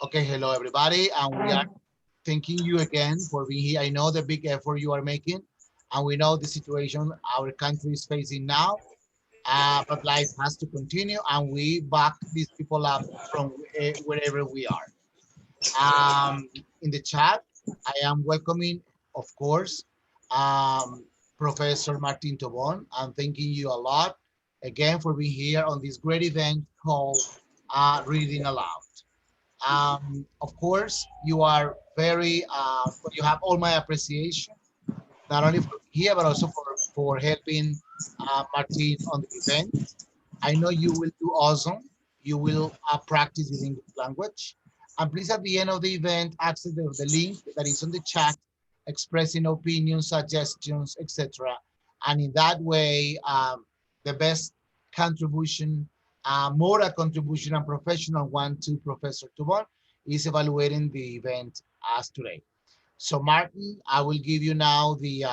Okay, hello everybody, and we are thanking you again for being here. I know the big effort you are making, and we know the situation our country is facing now, but life has to continue, and we back these people up from wherever we are. In the chat, I am welcoming, of course, um, Professor Martin Tobón. I'm thanking you a lot again for being here on this great event called Reading Aloud. Of course, you are very, you have all my appreciation, not only for here, but also for helping Martin on the event. I know you will do awesome. You will practice the English language. And please, at the end of the event, access the link that is on the chat, expressing opinions, suggestions, etc. And in that way, the best contribution, more a contribution and professional one to Professor Tubon is evaluating the event as today. So Martin, I will give you now the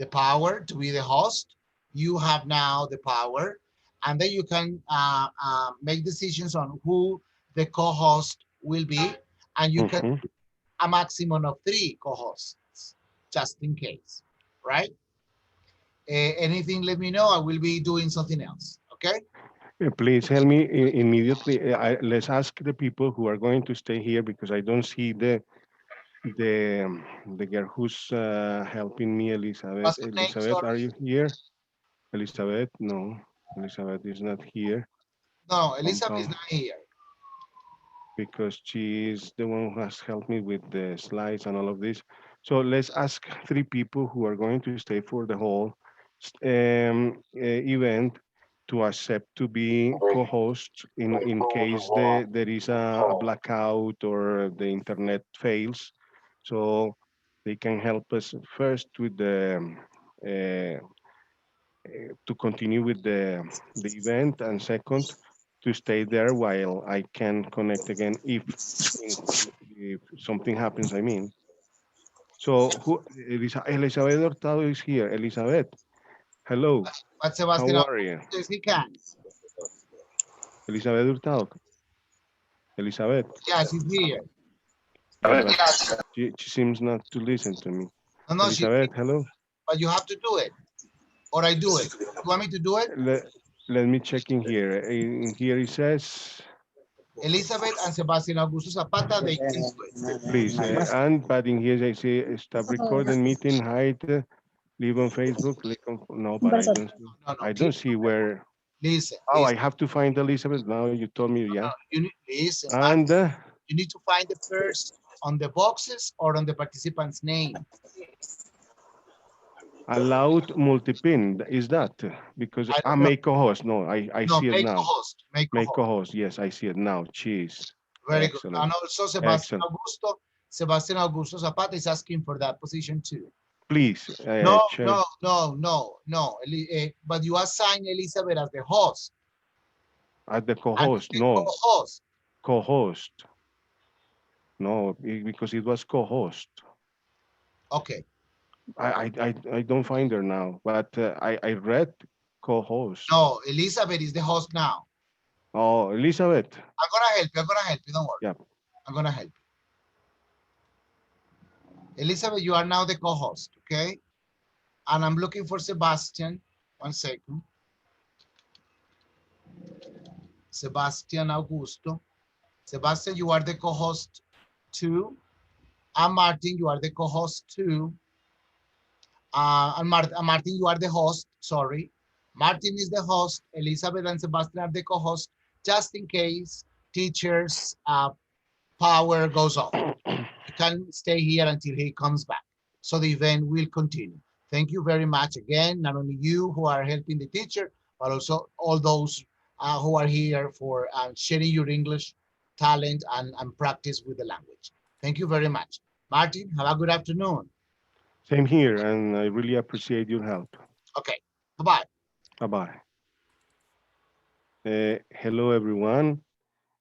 power to be the host. You have now the power, and then you can make decisions on who the co-host will be, and you can a maximum of 3 co-hosts, just in case, right? Anything, let me know. I will be doing something else, okay? Please help me immediately. Let's ask the people who are going to stay here because I don't see the girl who's helping me, Elizabeth. What's the name, Elizabeth, are sorry? you here? Elizabeth, no, Elizabeth is not here. No, Pom Elizabeth is pom, not here. because she's the one who has helped me with the slides and all of this. So let's ask 3 people who are going to stay for the whole event to accept to be co-hosts in case there is a blackout or the internet fails. So they can help us first with uh, to continue with the event, and second, to stay there while I can connect again if something happens. I mean, so who Elizabeth Hurtado is here. Elizabeth, hello, But how Sebastian are you? Augusto, he can. Elizabeth Hurtado, Elizabeth. Yes, he's here. Yeah, but she seems not to listen to me. No, no, she's here, Elizabeth, hello. but you have to do it, or I do it. You want me to do it? Let, let me check in here. In here it says, Elizabeth and Sebastian Augusto Zapata, they can do it. please, and but in here I say stop recording meeting, hide, leave on Facebook, click on, no, but No, no, I don't please see where, listen, oh, I listen. have to find Elizabeth now, you told me, yeah. You need listen, man. And You need to find the first on the boxes or on the participant's name. allowed multi-pin, is that? Because, I don't know. make co-host, no, I No, see it make a now. host. Make a Make host. co-host, yes, I see it now, cheese. Very good. Excellent, And also Sebastian excellent. Augusto. Sebastian Augusto Zapata is asking for that position too. Please, No, check no, no, no, no. But you assign Elizabeth as the host at the and co-host, the no, co-host. co-host, no, because it was co-host. Okay. I don't find her now, but I read co-host. No, Elizabeth is the host now. Oh, Elizabeth. I'm gonna help you. I'm gonna help you. Don't worry. Yeah, I'm gonna help you. Elizabeth, you are now the co-host, okay? And I'm looking for Sebastian. One second. Sebastian Augusto. Sebastian, you are the co-host too. And Martin, you are the co-host too. Martin, you are the host. Sorry. Martin is the host. Elizabeth and Sebastian are the co-host, just in case teacher's power goes off. You can stay here until he comes back. So the event will continue. Thank you very much again, not only you who are helping the teacher, but also all those who are here for sharing your English talent and practice with the language. Thank you very much. Martin, have a good afternoon. same here, and I really appreciate your help. Okay, bye-bye. Bye bye. Hello, everyone.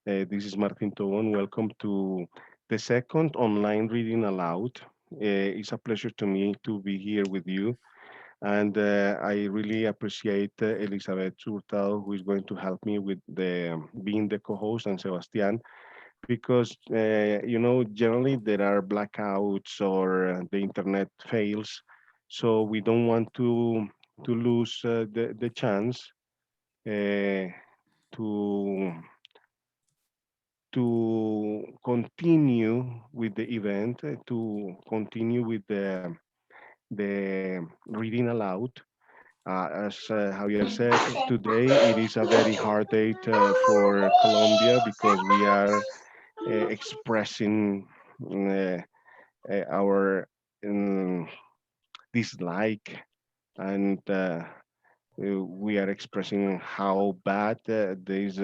This is Martin Tobón. Welcome to the second online reading aloud. It's a pleasure to me to be here with you. And I really appreciate Elizabeth Hurtado, who is going to help me with the being the co-host, and Sebastian, because generally there are blackouts or the internet fails, so we don't want to lose the chance uh, to continue with the event, to continue with the reading aloud. As Javier said, today it is a very hard date for Colombia because we are expressing uh, our um, dislike, and we are expressing how bad this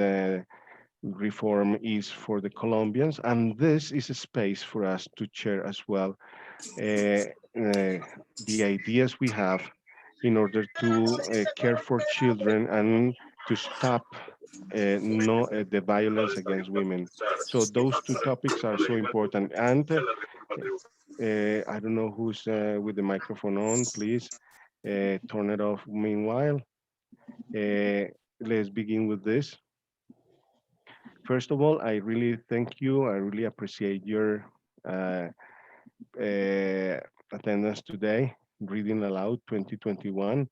reform is for the Colombians, and this is a space for us to share as well uh, the ideas we have in order to care for children and to stop no the violence against women. So those two topics are so important. And I don't know who's with the microphone on. Please turn it off. Meanwhile, uh, let's begin with this. First of all, I really thank you. I really appreciate your uh, uh, attendance today. Reading Aloud 2021.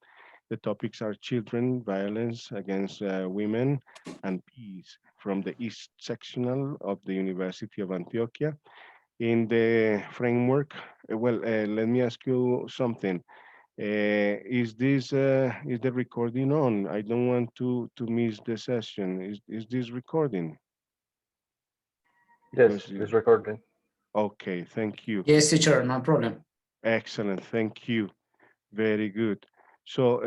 The topics are children, violence against women, and peace from the East Sectional of the University of Antioquia. In the framework, let me ask you something. Is the recording on? I don't want to miss the session. Is this recording? Yes, Because it's recording. okay, thank you. Yes, teacher, no problem. Excellent, thank you. Very good. So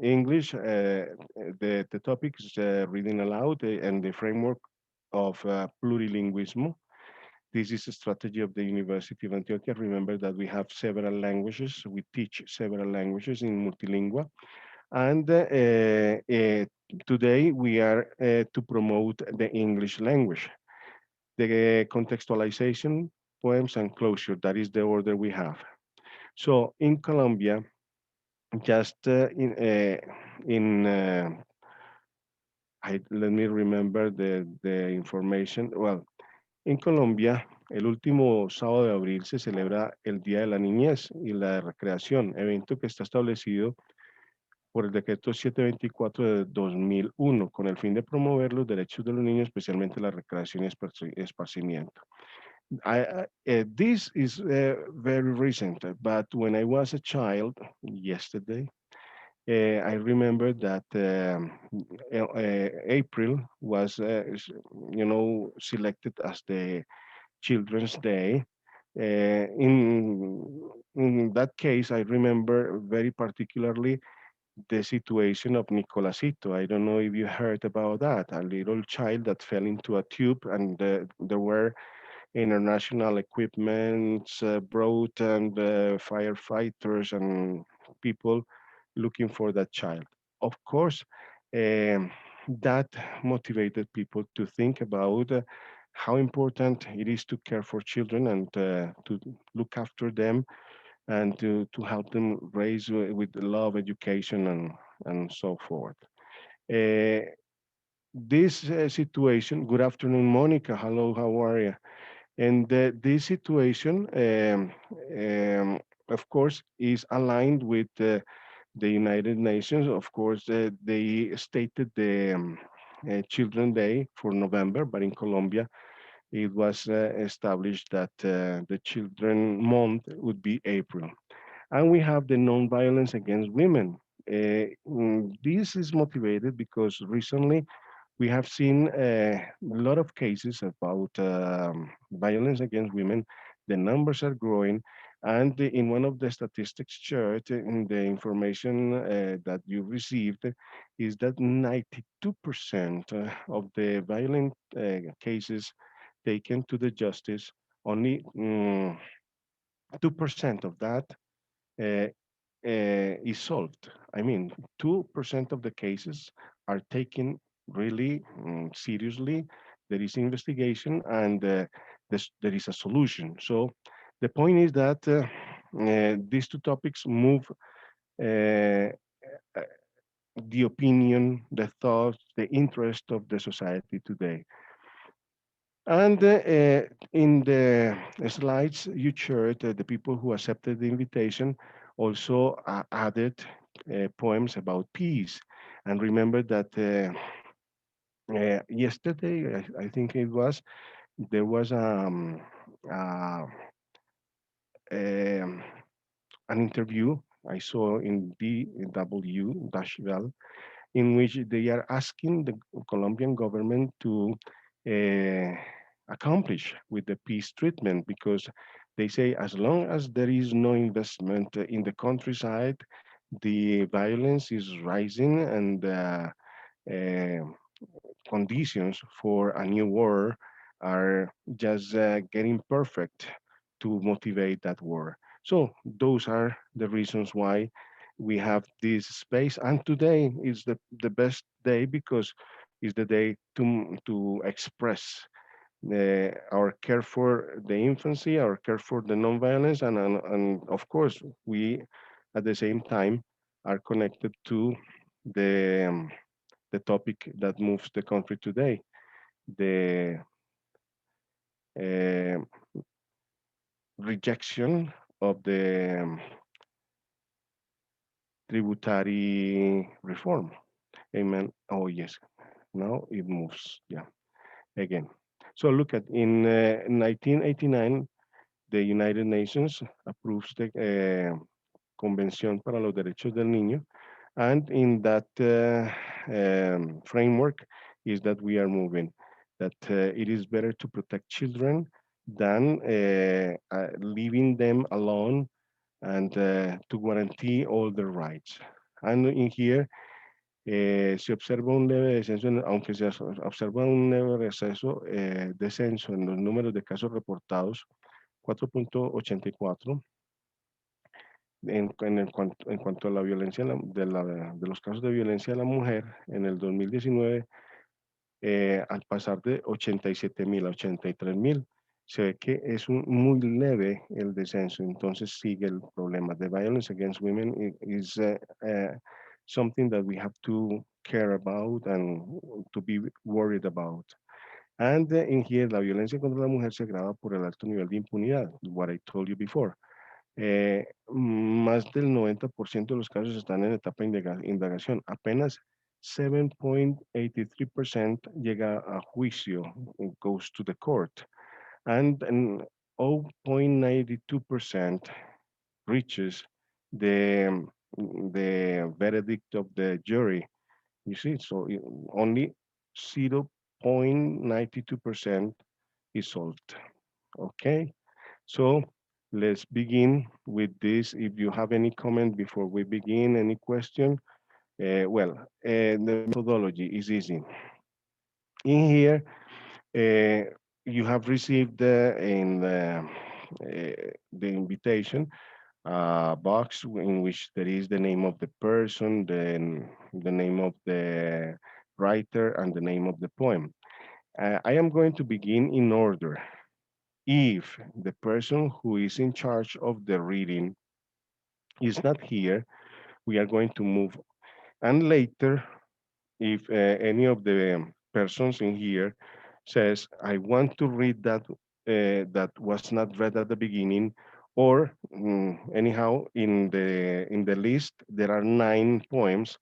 English, the topic is reading aloud and the framework of plurilinguism. This is a strategy of the University of Antioquia. Remember that we have several languages. We teach several languages in multilingua. And today we are to promote the English language. The contextualization, poems, and closure. That is the order we have. So in Colombia, just let me remember the information. Well, en Colombia, el último sábado de abril se celebra el Día de la Niñez y la Recreación, evento que está establecido por el decreto 724 de 2001, con el fin de promover los derechos de los niños, especialmente la recreación y esparcimiento. This is very recent, but when I was a child, yesterday, I remember that April was, selected as the Children's Day. In that case, I remember very particularly the situation of Nicolásito. I don't know if you heard about that, a little child that fell into a tube, and there were international equipment brought, and firefighters and people looking for that child. Of course, that motivated people to think about how important it is to care for children and to look after them and to help them raise with love, education, and so forth. Uh, this situation, good afternoon, Monica. Hello, how are you? And this situation, of course, is aligned with the United Nations. Of course, they stated the Children Day for November, but in Colombia, it was established that the Children Month would be April. And we have the non-violence against women. This is motivated because recently we have seen a lot of cases about violence against women. The numbers are growing. And in one of the statistics shared in the information that you received is that 92% of the violent cases taken to the justice, only 2% of that uh, is solved. I mean, 2% of the cases are taken really seriously. There is investigation, and there is a solution. So the point is that these two topics move uh, the opinion, the thoughts, the interest of the society today. And in the slides you shared, the people who accepted the invitation also added poems about peace. And remember that yesterday, I think it was, there was uh, um, an interview I saw in DW-L, in which they are asking the Colombian government to uh, accomplish with the peace treatment, because they say as long as there is no investment in the countryside, the violence is rising, and uh, conditions for a new war are just getting perfect to motivate that war. So those are the reasons why we have this space. And today is the best day because it's the day to express our care for the infancy, our care for the nonviolence, and of course, we at the same time are connected to the um, the topic that moves the country today, the uh, rejection of the tributary reform. Amen. Oh, yes. Now it moves. Yeah, again. So look at in 1989, the United Nations approves the Convención para los Derechos del Niño. And in that framework is that we are moving, that it is better to protect children than leaving them alone, and to guarantee all their rights. And in here se observa un leve descenso, aunque se observa un leve descenso en los números de casos reportados, 4.84, en cuanto a la violencia de los casos de violencia de la mujer en el 2019, al pasar de 87.000 a 83.000, se ve que es muy leve el descenso. Entonces sigue el problema. The violence against women is something that we have to care about and to be worried about. And in here, la violencia contra la mujer se agrava por el alto nivel de impunidad, what I told you before. Más del 90% de los casos están en etapa de indagación. Apenas 7.83% llega a juicio, goes to the court, and 0.92% reaches the the verdict of the jury. You see, so only 0.92% is solved. Okay. So let's begin with this. If you have any comment before we begin, any question, the methodology is easy. In here, you have received in the invitation box in which there is the name of the person, the name of the writer, and the name of the poem. I am going to begin in order. If the person who is in charge of the reading is not here, we are going to move. And later, if any of the persons in here says, I want to read that was not read at the beginning, or anyhow, in the list, there are 9 poems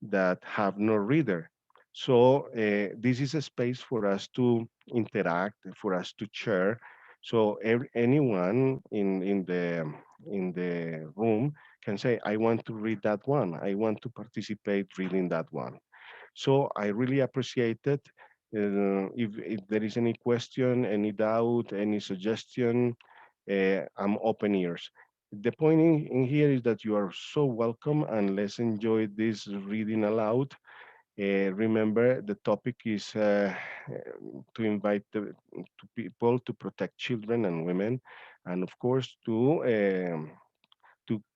that have no reader. So this is a space for us to interact, for us to share. So anyone in the room can say, I want to read that one. I want to participate reading that one. So I really appreciate it. If there is any question, any doubt, any suggestion, I'm open ears. The point in here is that you are so welcome, and let's enjoy this reading aloud. Remember, the topic is to invite to people to protect children and women, and of course to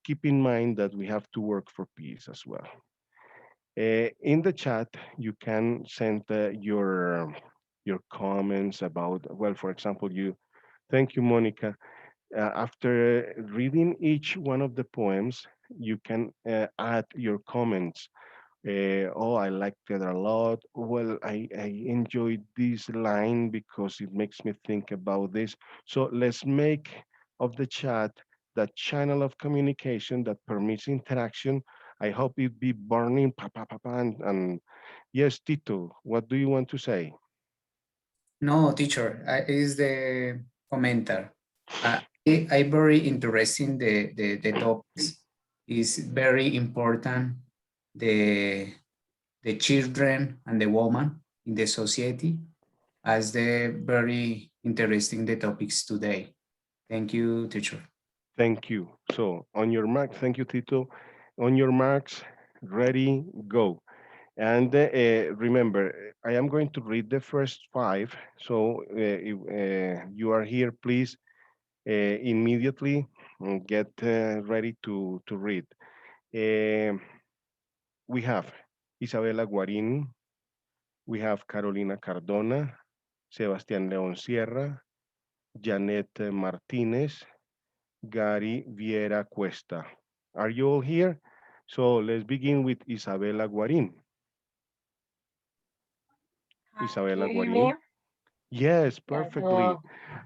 keep in mind that we have to work for peace as well. In the chat, you can send your comments about, well, for example, you. Thank you, Monica. After reading each one of the poems, you can add your comments Oh, I liked it a lot. Well, I enjoyed this line because it makes me think about this. So let's make of the chat that channel of communication that permits interaction. I hope it be burning, pa, pa, pa, pa, and yes, Tito, what do you want to say? No, teacher, is the commenter. I very interesting the topics. Is very important the the children and the woman in the society as the very interesting the topics today. Thank you, teacher. Thank you. So on your mark, thank you, Tito. On your marks, ready, go. And remember, I am going to read the first five. So if you are here, please immediately get ready to read. Um we have Isabela Guarin, we have Carolina Cardona, Sebastián León Sierra, Janet Martinez, Gary Viera Cuesta. Are you all here? So let's begin with Isabela Guarin. Can Isabela you hear me? Guarin. Yes, Yes, perfectly.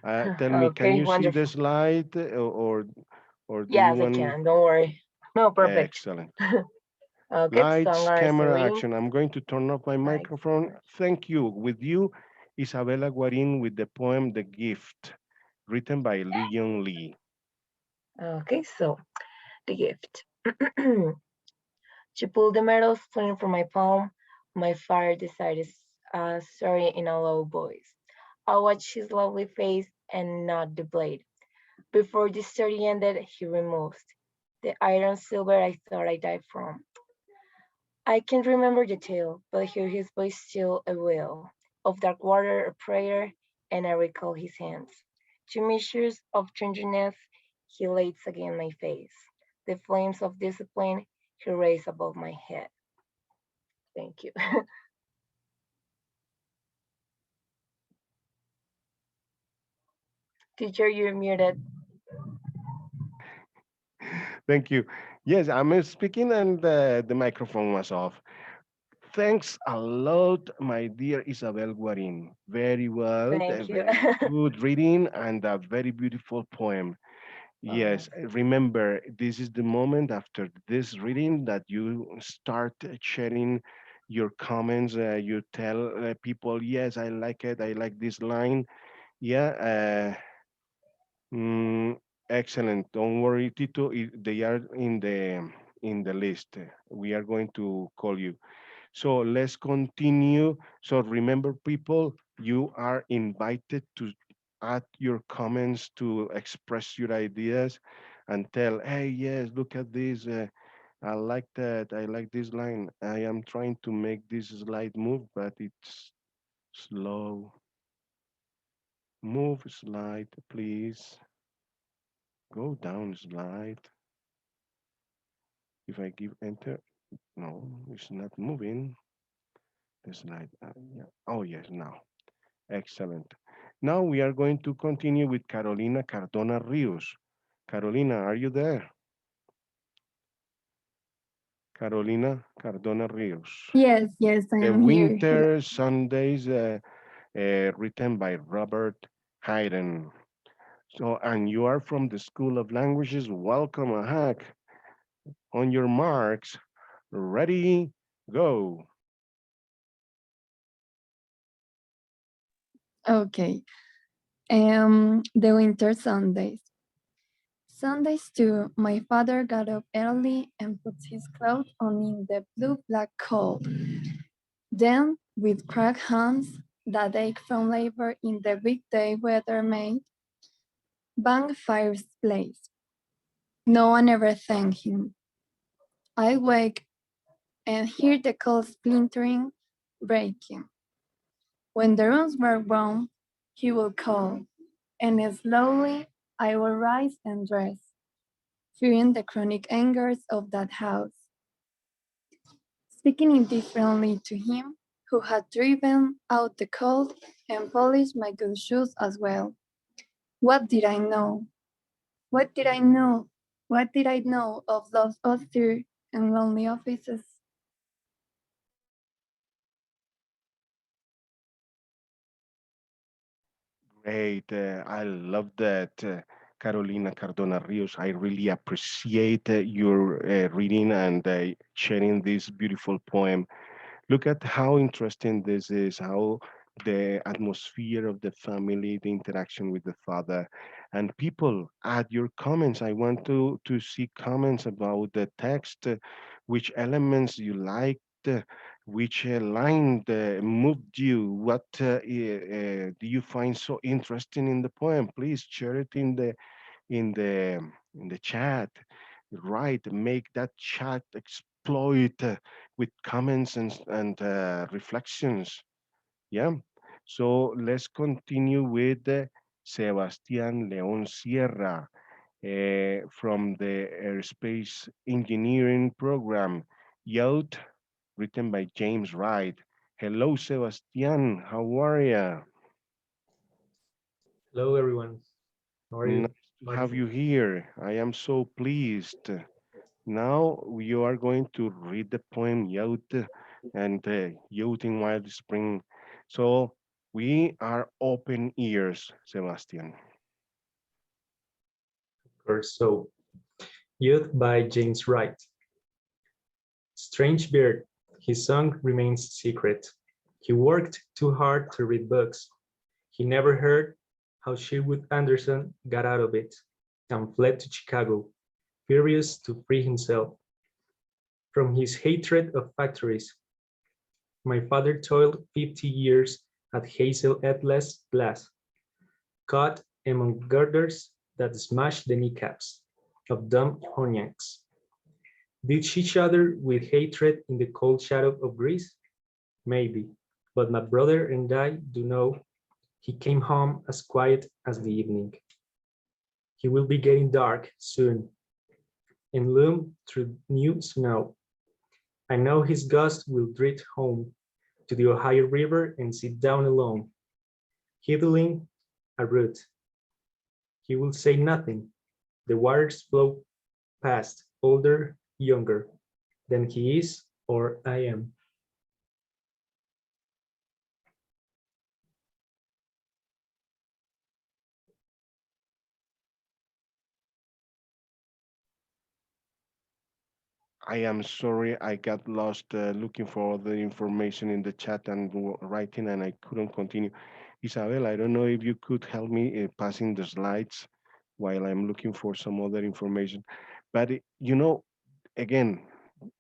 hello. Tell me, can Okay, you see the wonderful. slide or do you Yes, I want? can. Don't worry. No, perfect. Excellent. Okay, so I'm Lights, gonna start camera, reading. action. I'm going to turn off my Like, microphone. Thank you. With you, Isabela Guarin with the poem The Gift, written by Leon Lee. okay, so the gift. She pulled the metal flame from my palm. My father decided, sorry in a low voice. I watched his lovely face and not the blade. Before the story ended, he removed the iron silver I thought I died from. I can't remember the tale, but hear his voice still a wail of dark water, a prayer, and I recall his hands. Two measures of tenderness he lays against my face. The flames of discipline he raised above my head. Thank you. Teacher, you're muted. Thank you. Yes, I'm speaking and the microphone was off. Thanks a lot, my dear Isabel Guarin. Very well, a Thank you. very good reading and a very beautiful poem. Oh, Yes, remember, this is the moment after this reading that you start sharing your comments. You tell people, yes, I like it. I like this line. Yeah, excellent. Don't worry, Tito. They are in the list. We are going to call you. So let's continue. So remember, people, you are invited to add your comments, to express your ideas, and tell, hey, yes, look at this. I like that. I like this line. I am trying to make this slide move, but it's slow. Move slide, please. Go down slide. If I give enter, no, it's not moving. The slide. Yeah. Oh, yes, now. Excellent. Now we are going to continue with Carolina Cardona Rios. Carolina, are you there? Carolina Cardona Rios. Yes, yes, I The am here. Hello. Winter Sundays, written by Robert Hayden. So, and you are from the School of Languages. Welcome, Ahak. On your marks, ready, go. Okay. The winter Sundays. Sundays too, my father got up early and put his clothes on in the blue black cold. Then, with cracked hands that ache from labor in the weekday weather made, bang fires blaze. No one ever thanked him. I wake and hear the cold splintering, breaking. When the rooms were warm, he will call, and slowly I will rise and dress, fearing the chronic angers of that house, speaking indifferently to him who had driven out the cold and polished my good shoes as well. What did I know? What did I know? What did I know of those austere and lonely offices? Great. I love that, Carolina Cardona Rios. I really appreciate your reading and sharing this beautiful poem. Look at how interesting this is, how the atmosphere of the family, the interaction with the father, and people add your comments. I want to see comments about the text, which elements you liked, which line moved you, what do you find so interesting in the poem? Please share it in the in the chat. Right, make that chat exploit with comments and reflections. Yeah. So let's continue with Sebastián León Sierra from the Aerospace Engineering Program, Yacht, written by James Wright. Hello, Sebastián. How are you? Hello, everyone. How are Nice you, to have Martin? you here. I am so pleased. Now you are going to read the poem Youth and Youth in Wild Spring. So we are open ears, Sebastian. Of course. So, Youth by James Wright. Strange bird, his song remains secret. He worked too hard to read books. He never heard how Sherwood Anderson got out of it and fled to Chicago, furious to free himself from his hatred of factories. My father toiled 50 years at Hazel Atlas Glass, caught among girders that smashed the kneecaps of dumb Honiaks. Did she shudder with hatred in the cold shadow of Greece? Maybe, but my brother and I do know he came home as quiet as the evening. He will be getting dark soon and loom through new snow. I know his ghost will drift home to the Ohio River and sit down alone, huddling a root. He will say nothing. The waters flow past, older, younger than he is or I am. I am sorry, I got lost looking for the information in the chat and writing, and I couldn't continue. Isabel, I don't know if you could help me passing the slides while I'm looking for some other information. But again,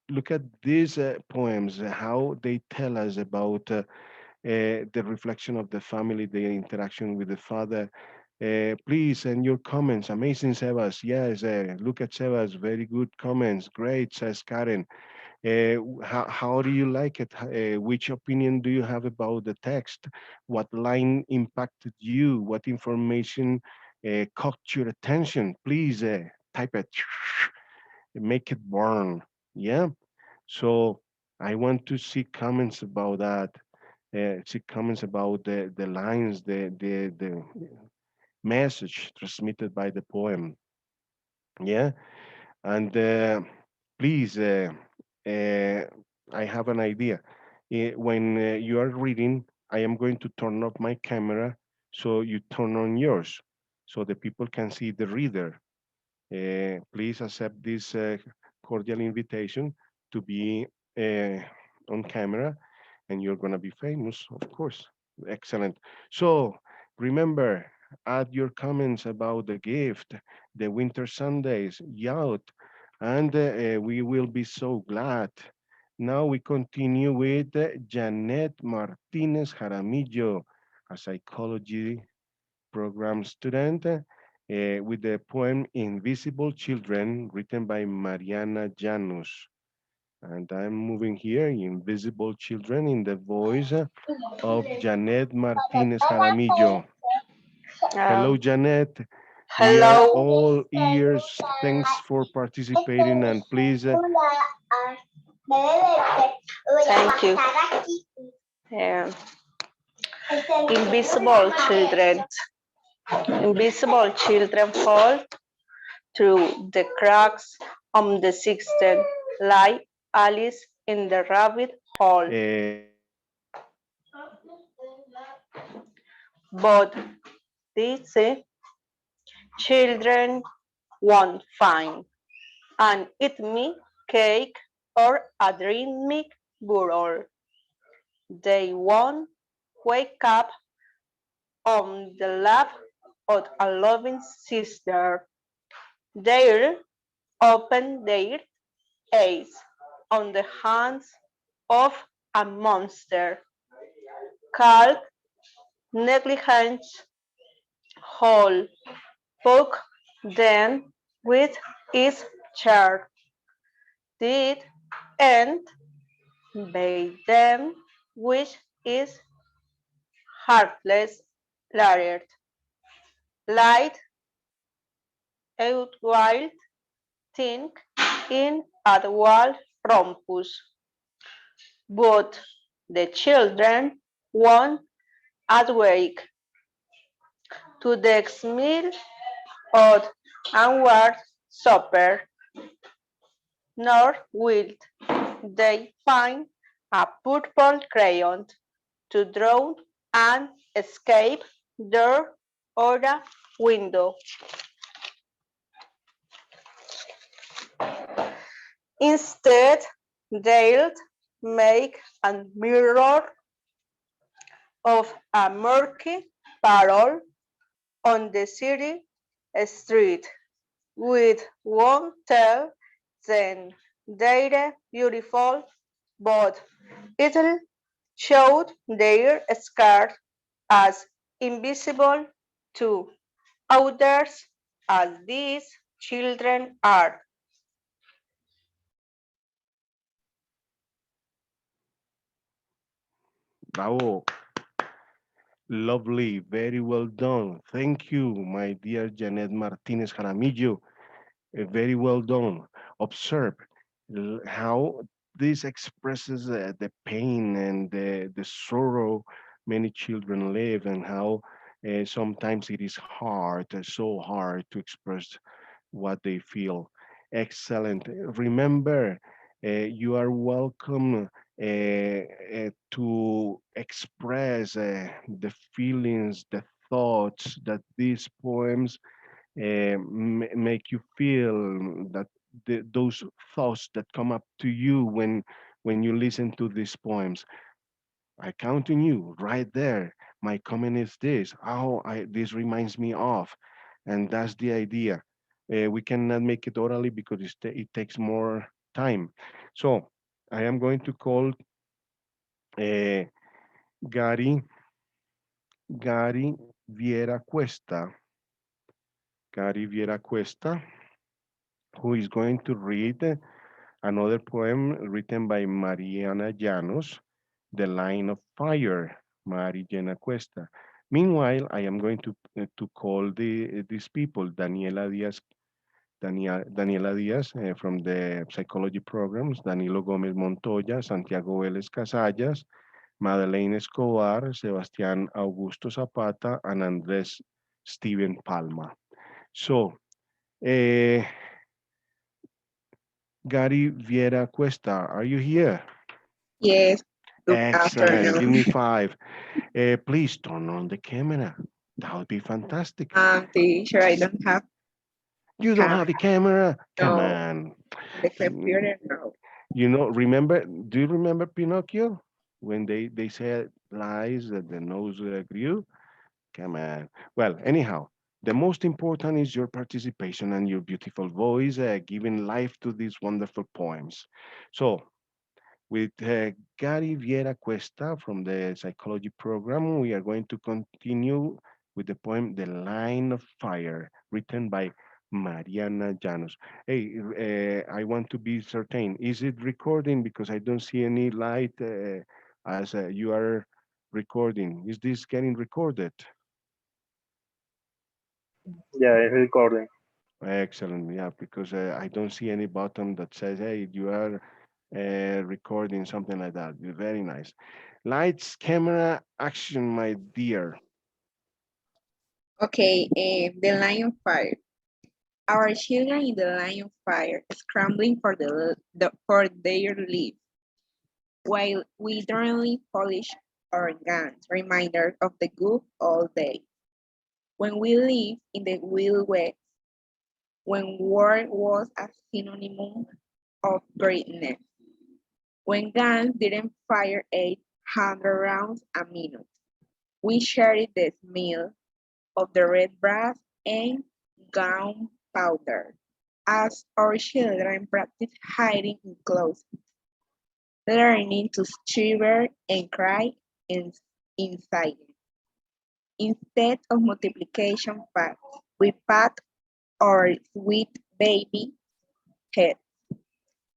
look at these poems, how they tell us about the reflection of the family, the interaction with the father. Please send your comments. Amazing, Sebas. Yes, look at Sebas. Very good comments. Great, says Karen. How do you like it? Which opinion do you have about the text? What line impacted you? What information caught your attention? Please type it. Make it burn. Yeah. So I want to see comments about that. See comments about the lines, the message transmitted by the poem. Yeah, and please, I have an idea. When you are reading, I am going to turn off my camera so you turn on yours, so the people can see the reader. Please accept this cordial invitation to be uh, on camera, and you're going to be famous, of course. Excellent. So remember, add your comments about the gift, the winter Sundays, yacht, and we will be so glad. Now we continue with Janet Martinez Jaramillo, a psychology program student, with the poem Invisible Children, written by Mariana Janus. And I'm moving here, Invisible Children, in the voice of Janet Martinez Jaramillo. Hello, Janet. We are Hello. all ears. Thanks for participating, and please. Thank you. Uh, invisible children. Invisible children fall through the cracks of the system, like Alice in the rabbit hole. But Dice, children won't find an eat me cake or a drink me burrow. They won't wake up on the lap of a loving sister. They'll open their eyes on the hands of a monster. Called negligence whole poke them with its chair. Did and bade them which is heartless layered. Light out wild think in at wall rompus. But the children won't awake to the smell of onward supper, nor will they find a purple crayon to draw and escape door or a window. Instead, they'll make a mirror of a murky barrel on the city street, with one tell them they're beautiful, but it'll show their scars as invisible to others as these children are. Bravo. Lovely. Very well done. Thank you, my dear Janet Martinez Jaramillo. Very well done. Observe how this expresses the pain and the sorrow many children live, and how sometimes it is hard, so hard to express what they feel. Excellent. Remember, you are welcome to express the feelings, the thoughts that these poems make you feel, that those thoughts that come up to you when you listen to these poems. I count on you right there. My comment is this: oh, this reminds me of, and that's the idea. We cannot make it orally because it takes more time. So I am going to call uh, Gary Gary Viera Cuesta. Gary Viera Cuesta, who is going to read another poem written by Mariana Llanos, The Line of Fire, Mariana Cuesta. Meanwhile, I am going to call these people: Daniela Diaz from the psychology programs, Danilo Gomez Montoya, Santiago Vélez Casallas, Madeleine Escobar, Sebastián Augusto Zapata, and Andrés Steven Palma. So, uh, Gary Viera Cuesta, are you here? Yes, good Excellent. Give afternoon. me 5. Please turn on the camera. That would be fantastic. Teacher, I don't have You don't have a camera? Come no on. the computer, no. Do you remember Pinocchio? When they said lies that the nose grew? Come on. Well, anyhow, the most important is your participation and your beautiful voice, giving life to these wonderful poems. So, with Gary Viera Cuesta from the psychology program, we are going to continue with the poem The Line of Fire, written by Mariana Llanos. Hey, I want to be certain, is it recording? Because I don't see any light as you are recording. Is this getting recorded? Yeah, it's recording. Excellent. Yeah, because I don't see any button that says, hey, you are recording, something like that. Very nice. Lights, camera, action, my dear. Okay, the line of fire. Our children in the line of fire, scrambling for for their life, while we drunkenly polish our guns, reminder of the good old days. when we lived in the Wild West, when war was a synonym of greatness, when guns didn't fire 800 rounds a minute. We shared the smell of the red brass and gunpowder as our children practiced hiding in closets, learning to shiver and cry in silence. Instead of multiplication facts, we pat our sweet baby heads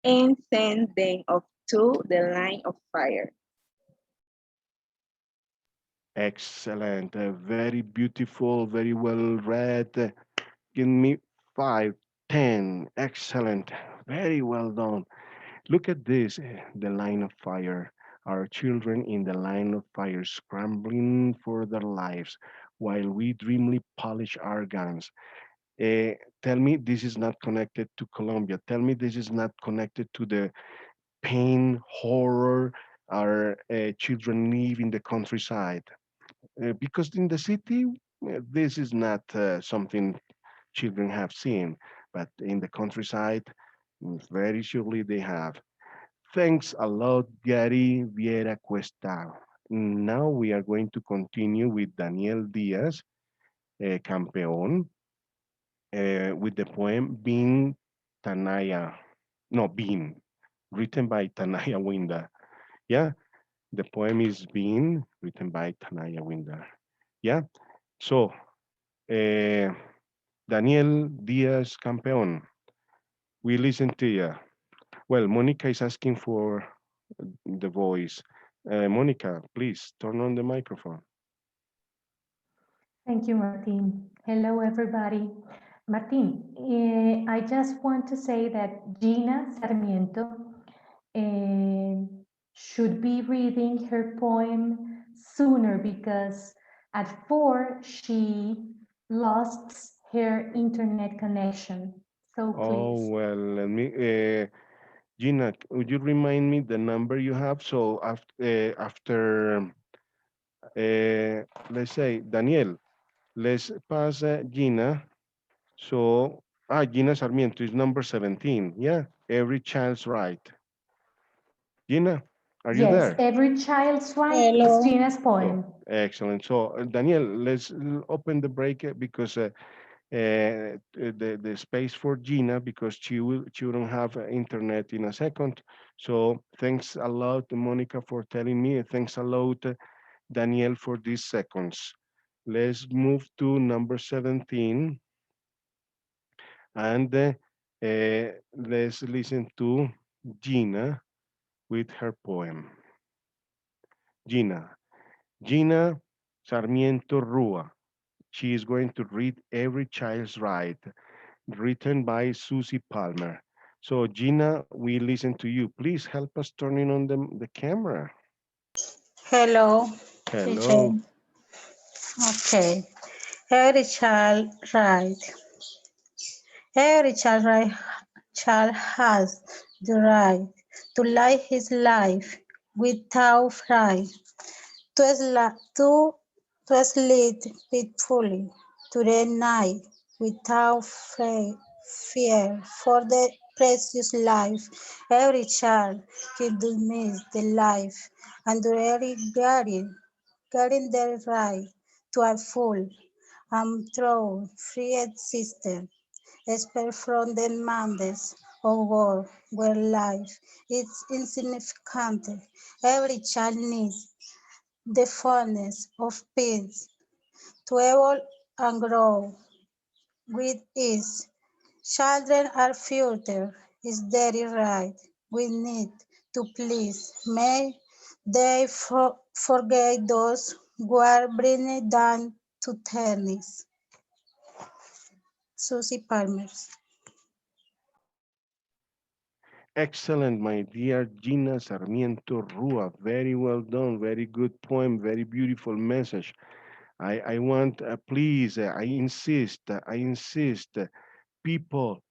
and send them up to the line of fire. Excellent. Very beautiful, very well read. Give me 5, 10. Excellent. Very well done. Look at this, the line of fire. Our children in the line of fire scrambling for their lives while we dreamily polish our guns. Tell me this is not connected to Colombia. Tell me this is not connected to the pain, horror our children live in the countryside. Because in the city, this is not something children have seen, but in the countryside, very surely they have. Thanks a lot, Gary Viera Cuesta. Now we are going to continue with Daniel Diaz, Campeón, with the poem Bean Tanaya. No, Bean, written by Tanaya Winda. Yeah, the poem is Bean, written by Tanaya Winda. Yeah, so Daniel Diaz Campeón, we listen to you. Well, Monica is asking for the voice. Monica, please turn on the microphone. Thank you, Martin. Hello, everybody. Martin, I just want to say that Gina Sarmiento should be reading her poem sooner because at 4 she lost her internet connection. So Oh, please. well, let me, Gina, would you remind me the number you have? So after let's say, Daniel, let's pass Gina. So, Gina Sarmiento is number 17. Yeah, every child's right. Gina, are you Yes, there? Every Child's Right is Hello. Gina's So, poem. excellent. So, Daniel, let's open the break because the space for Gina because she wouldn't have internet in a second. So thanks a lot, Monica, for telling me. Thanks a lot, Daniel, for these seconds. Let's move to number 17 and let's listen to Gina with her poem. Gina. Gina Sarmiento Rua. She is going to read Every Child's Right, written by Susie Palmer. So Gina, we listen to you. Please help us turning on the camera. Hello, teacher. Hello. Okay. Every child right. Every child has the right to live his life without fright, to sleep peacefully, to the night without fear for the precious life. Every child can miss the life and every guardian their right to a full and through free existence. Expert from the demands of war where life is insignificant. Every child needs the fullness of peace to evolve and grow with ease. Children are future is very right. We need to please. May they forget those who are bringing down to tennis. Susie Palmer. Excellent, my dear Gina Sarmiento Rua. Very well done. Very good poem. Very beautiful message. I want, please, I insist, people,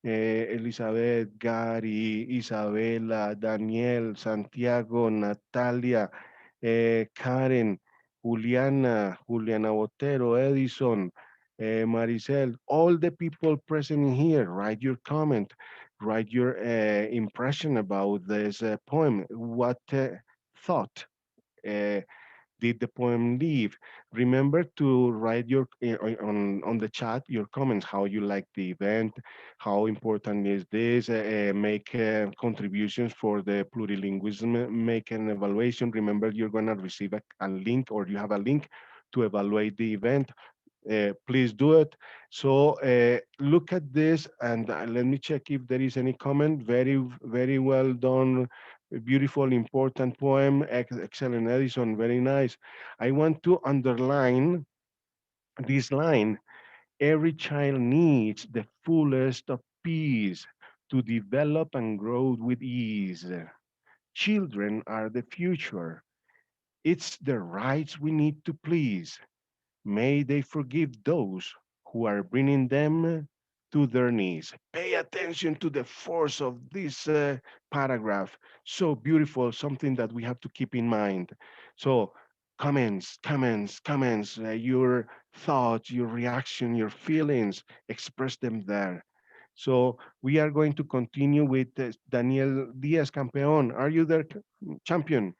Elizabeth, Gary, Isabela, Daniel, Santiago, Natalia, Karen, Juliana Botero, Edison, Maricel, all the people present in here, write your comment, write your impression about this poem. What thought uh, did the poem leave? Remember to write your on the chat your comments, how you like the event, how important is this, make contributions for the plurilingualism, make an evaluation. Remember, you're going to receive a link, or you have a link to evaluate the event. Please do it. So look at this, and let me check if there is any comment. Very, very well done. Beautiful, important poem. Excellent, Edison. Very nice. I want to underline this line. Every child needs the fullest of peace to develop and grow with ease. Children are the future. It's the rights we need to please. May they forgive those who are bringing them to their knees. Pay attention to the force of this paragraph. So beautiful, something that we have to keep in mind. So, comments, your thoughts, your reaction, your feelings, express them there. So, we are going to continue with Daniel Diaz Campeon. Are you there, champion?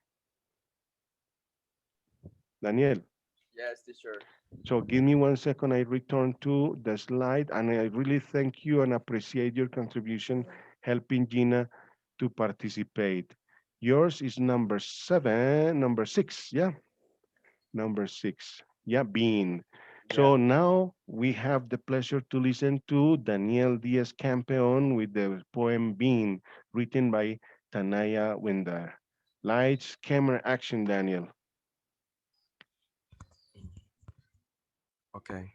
Daniel? Yes, teacher. So give me 1 second. I return to the slide, and I really thank you and appreciate your contribution helping Gina to participate. Yours is number six, yeah? Number six, yeah, Bean. Yeah. So now we have the pleasure to listen to Daniel Diaz Campeon with the poem Bean, written by Tanaya Winder. Lights, camera, action, Daniel. Okay.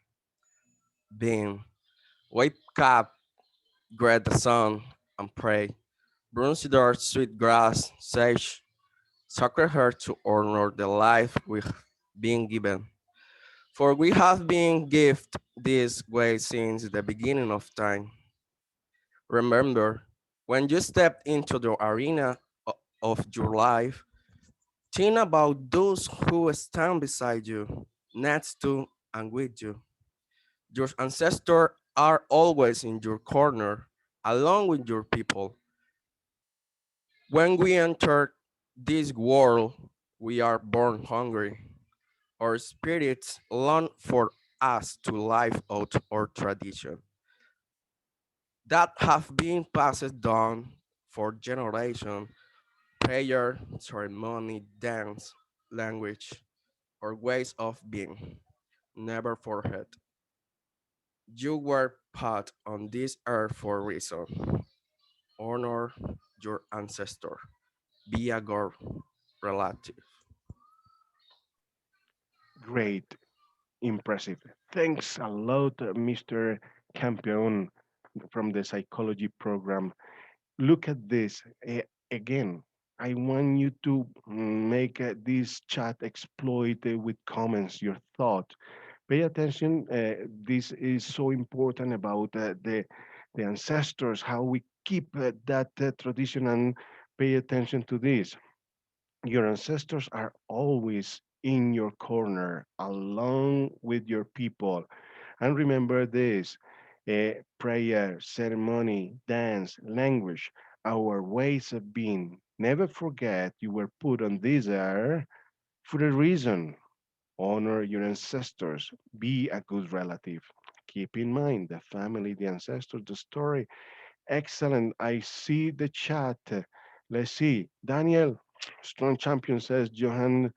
Being. Wake up, greet the sun, and pray. Consider sweet grass, sage, sacred heart to honor the life we've been given. For we have been gifted this way since the beginning of time. Remember, when you step into the arena of your life, think about those who stand beside you, next to and with you. Your ancestors are always in your corner, along with your people. When we enter this world, we are born hungry. Our spirits long for us to live out our tradition that have been passed down for generations. Prayer, ceremony, dance, language, or ways of being. Never forget, you were put on this earth for a reason. Honor your ancestor. Be a good relative. Great. Impressive. Thanks a lot, Mr. Campion from the psychology program. Look at this. Again, I want you to make this chat exploit with comments, your thought. Pay attention. This is so important about the ancestors, how we keep that tradition, and pay attention to this. Your ancestors are always in your corner, along with your people. And remember this: prayer, ceremony, dance, language, our ways of being. Never forget you were put on this earth for a reason. Honor your ancestors. Be a good relative. Keep in mind the family, the ancestors, the story. Excellent. I see the chat. Let's see. Daniel, strong champion, says Johan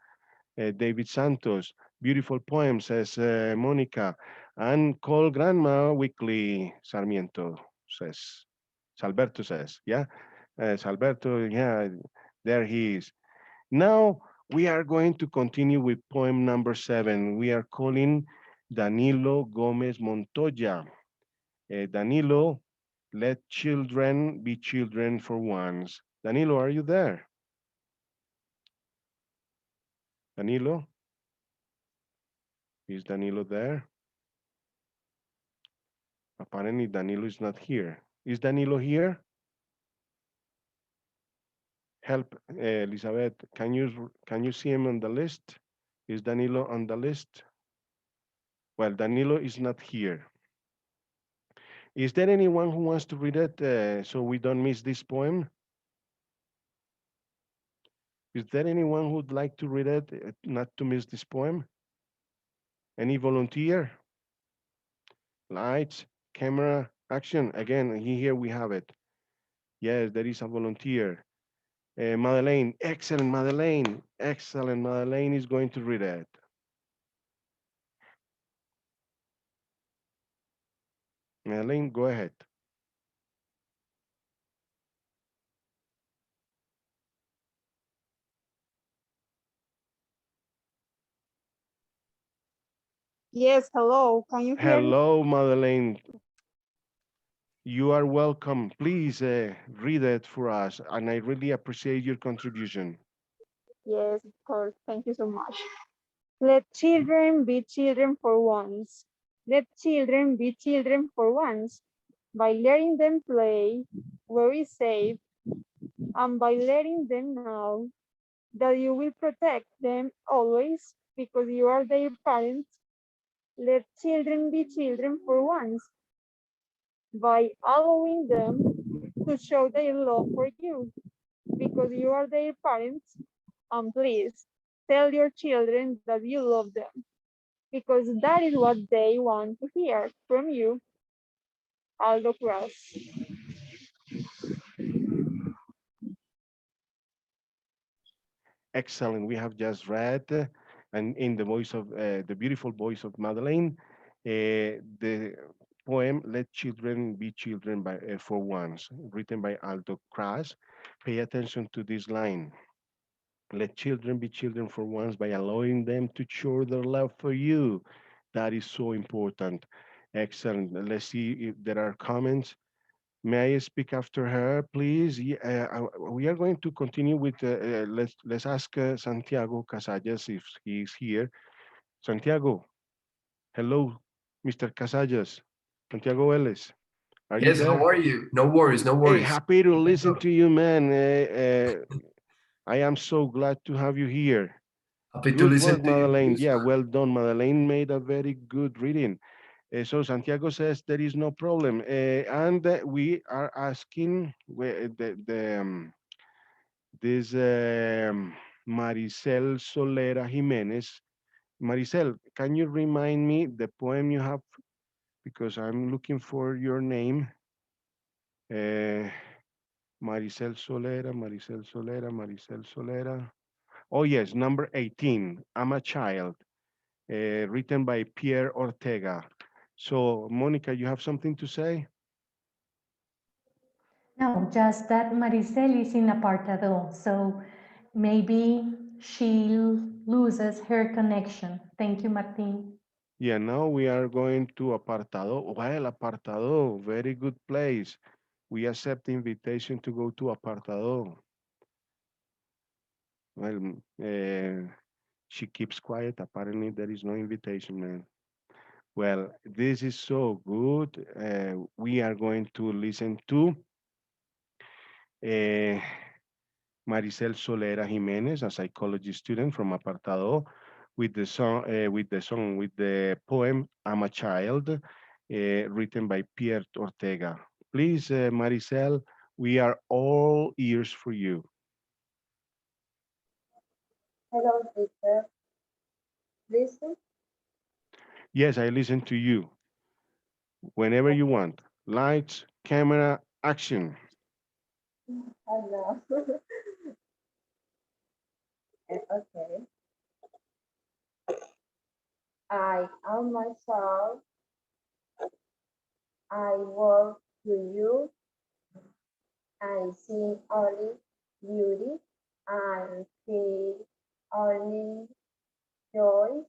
David Santos. Beautiful poem, says Monica. And call grandma weekly, Sarmiento says. Salberto says, yeah? Salberto, yeah, there he is. Now we are going to continue with poem number 7. We are calling Danilo Gomez Montoya. Danilo, let children be children for once. Danilo, are you there? Danilo? Is Danilo there? Apparently Danilo is not here. Is Danilo here? Help, Elizabeth. Can you see him on the list? Is Danilo on the list? Well, Danilo is not here. Is there anyone who wants to read it so we don't miss this poem? Is there anyone who'd like to read it, not to miss this poem? Any volunteer? Lights, camera, action. Again, here we have it. Yes, there is a volunteer. Madeleine, excellent, Madeleine. Excellent, Madeleine is going to read it. Madeleine, go ahead. Yes, hello. Can you hear me? Hello, Madeleine. You are welcome. Please read it for us, and I really appreciate your contribution. Yes, of course. Thank you so much. Let children be children for once. Let children be children for once. By letting them play where is safe, and by letting them know that you will protect them always because you are their parents. Let children be children for once. By allowing them to show their love for you because you are their parents. And please tell your children that you love them because that is what they want to hear from you. Aldo Cross. Excellent. We have just read, and in the voice of the beautiful voice of Madeleine, the poem "Let Children Be Children" for Once, written by Aldo Crash. Pay attention to this line. Let children be children for once by allowing them to show their love for you. That is so important. Excellent. Let's see if there are comments. May I speak after her, please? We are going to continue with. Let's ask Santiago Casallas if he is here. Santiago, hello, Mr. Casallas. Santiago Ellis, are you Yes, how there? are you? No worries, no Hey, worries. happy to listen to you, man. I am so glad to have you here. Happy to Good listen work, to you too, Madeleine. Yeah, sir. well done. Madeleine made a very good reading. So Santiago says there is no problem. And we are asking this Maricel Solera Jimenez. Maricel, can you remind me the poem you have? Because I'm looking for your name. Maricel Solera, Maricel Solera, Maricel Solera. Oh, yes, number 18, I'm a Child, written by Pierre Ortega. So, Monica, you have something to say? No, just that Maricel is in apartado, so maybe she loses her connection. Thank you, Martin. Yeah, now we are going to Apartado. Well, Apartado, very good place. We accept the invitation to go to Apartado. Well, she keeps quiet. Apparently, there is no invitation, man. Well, this is so good. We are going to listen to uh, Maricel Solera Jimenez, a psychology student from Apartado, with the poem "I'm a Child," written by Pierre Ortega. Please, Maricel, we are all ears for you. Hello, teacher. Listen. Yes, I listen to you whenever you want. Lights, camera, action. Hello. Okay. I am myself. I walk to you. I see only beauty. I feel only joy.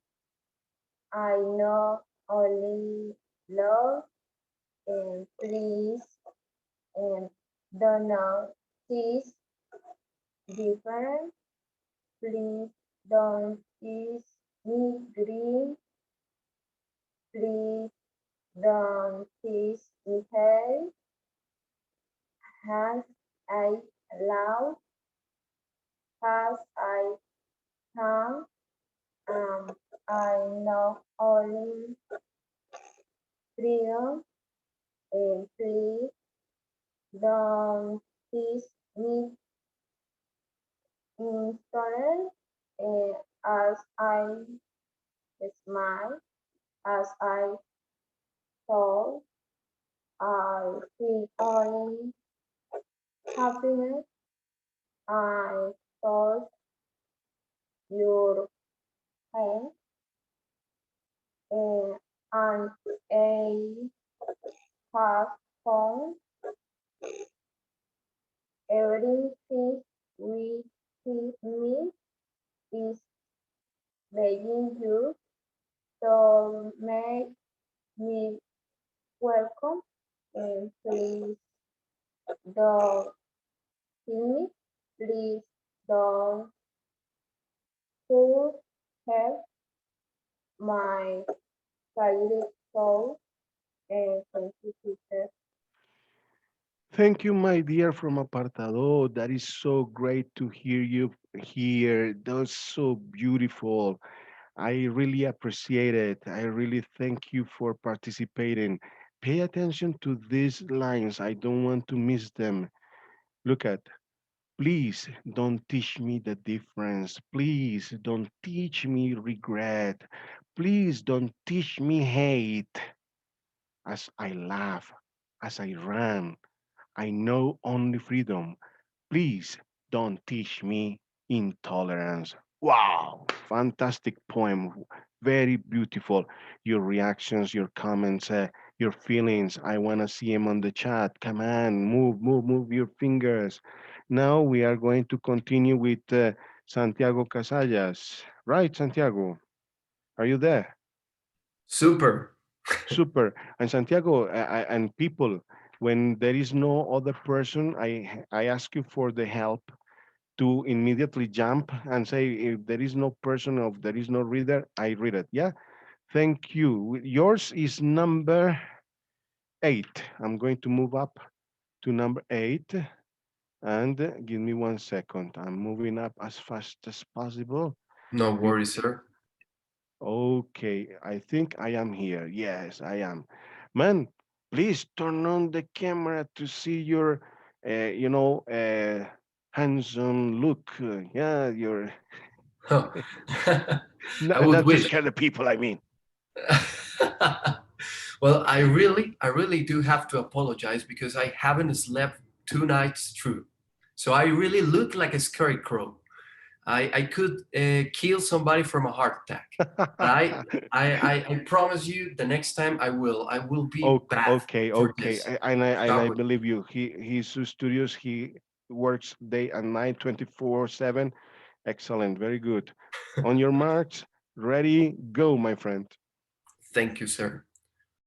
I know only love and please and don't know this different. Please don't tease me green. Please don't tease me hair. Has I loud? Has I come? I know only freedom, and please don't tease me insolent, as I smile, as I thought I feel only happiness. I thought your hand and I have found everything with me is begging you to make me welcome, and please don't kill me. Please don't hurt my tired soul, and thank you, teacher. Thank you, my dear from Apartado. That is so great to hear you here. That's so beautiful. I really appreciate it. I really thank you for participating. Pay attention to these lines. I don't want to miss them. Look at, please don't teach me the difference. Please don't teach me regret. Please don't teach me hate. As I laugh, as I run, I know only freedom. Please don't teach me intolerance. Wow, fantastic poem. Very beautiful. Your reactions, your comments, your feelings. I want to see them on the chat. Come on, move your fingers. Now we are going to continue with Santiago Casallas. Right, Santiago? Are you there? Super. Super. And Santiago, and people, when there is no other person, I ask you for the help to immediately jump and say, if there is no person, or if there is no reader, I read it. Yeah. Thank you. Yours is number 8. I'm going to move up to number 8. And give me 1 second. I'm moving up as fast as possible. No worries, sir. Okay, I think I am here. Yes, I am. Man, please turn on the camera to see your, handsome look. Yeah, your, Oh, I not, would not to wish. scare the people, I mean. Well, I really do have to apologize because I haven't slept 2 nights through. So I really look like a scary crow. I could kill somebody from a heart attack. But I promise you, the next time I will be Okay, bad okay, for okay. this. And Start I with. believe you. He's so studious. He works day and night, 24/7. Excellent, very good. On your marks, ready, go, my friend. Thank you, sir.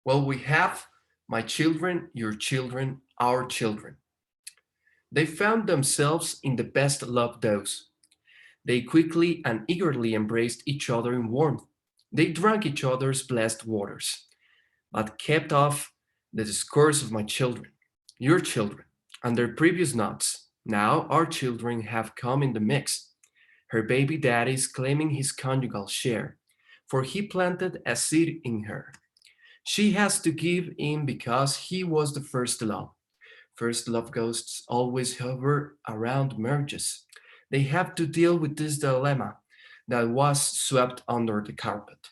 Well, we have my children, your children, our children. They found themselves in the best love dose. They quickly and eagerly embraced each other in warmth. They drank each other's blessed waters, but kept off the discourse of my children, your children, and their previous nuts. Now our children have come in the mix. Her baby daddy is claiming his conjugal share, for he planted a seed in her. She has to give in because he was the first love. First love ghosts always hover around marriages. They have to deal with this dilemma that was swept under the carpet.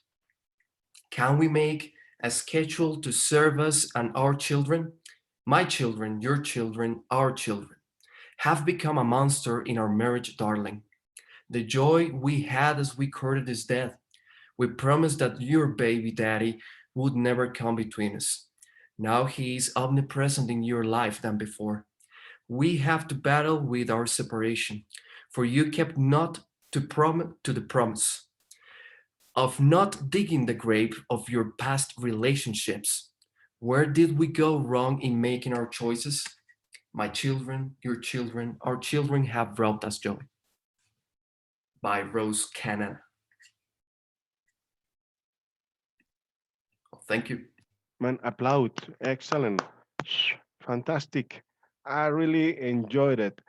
Can we make a schedule to serve us and our children? My children, your children, our children have become a monster in our marriage, darling. The joy we had as we courted is dead. We promised that your baby daddy would never come between us. Now he is omnipresent in your life than before. We have to battle with our separation, for you kept not to the promise of not digging the grave of your past relationships. Where did we go wrong in making our choices? My children, your children, our children have brought us joy. By Rose Cannon. Thank you. Man, applaud. Excellent. Fantastic. I really enjoyed it.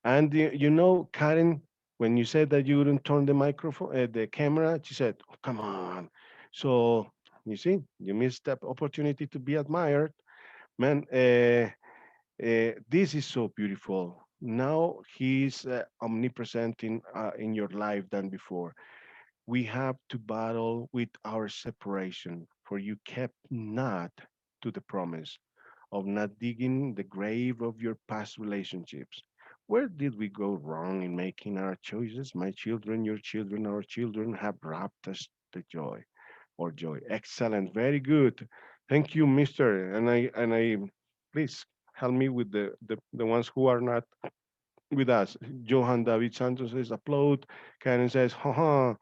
And you know, Karen, When you said that you wouldn't turn the microphone, the camera, she said, oh, come on. So you see, you missed that opportunity to be admired. Man, this is so beautiful. Now he's omnipresent in your life than before. We have to battle with our separation, for you kept not to the promise of not digging the grave of your past relationships. Where did we go wrong in making our choices? My children, your children, our children have wrapped us the joy or joy. Excellent, very good. Thank you, Mister. And I please help me with the ones who are not with us. Johan David Santos says applaud. Karen says, haha,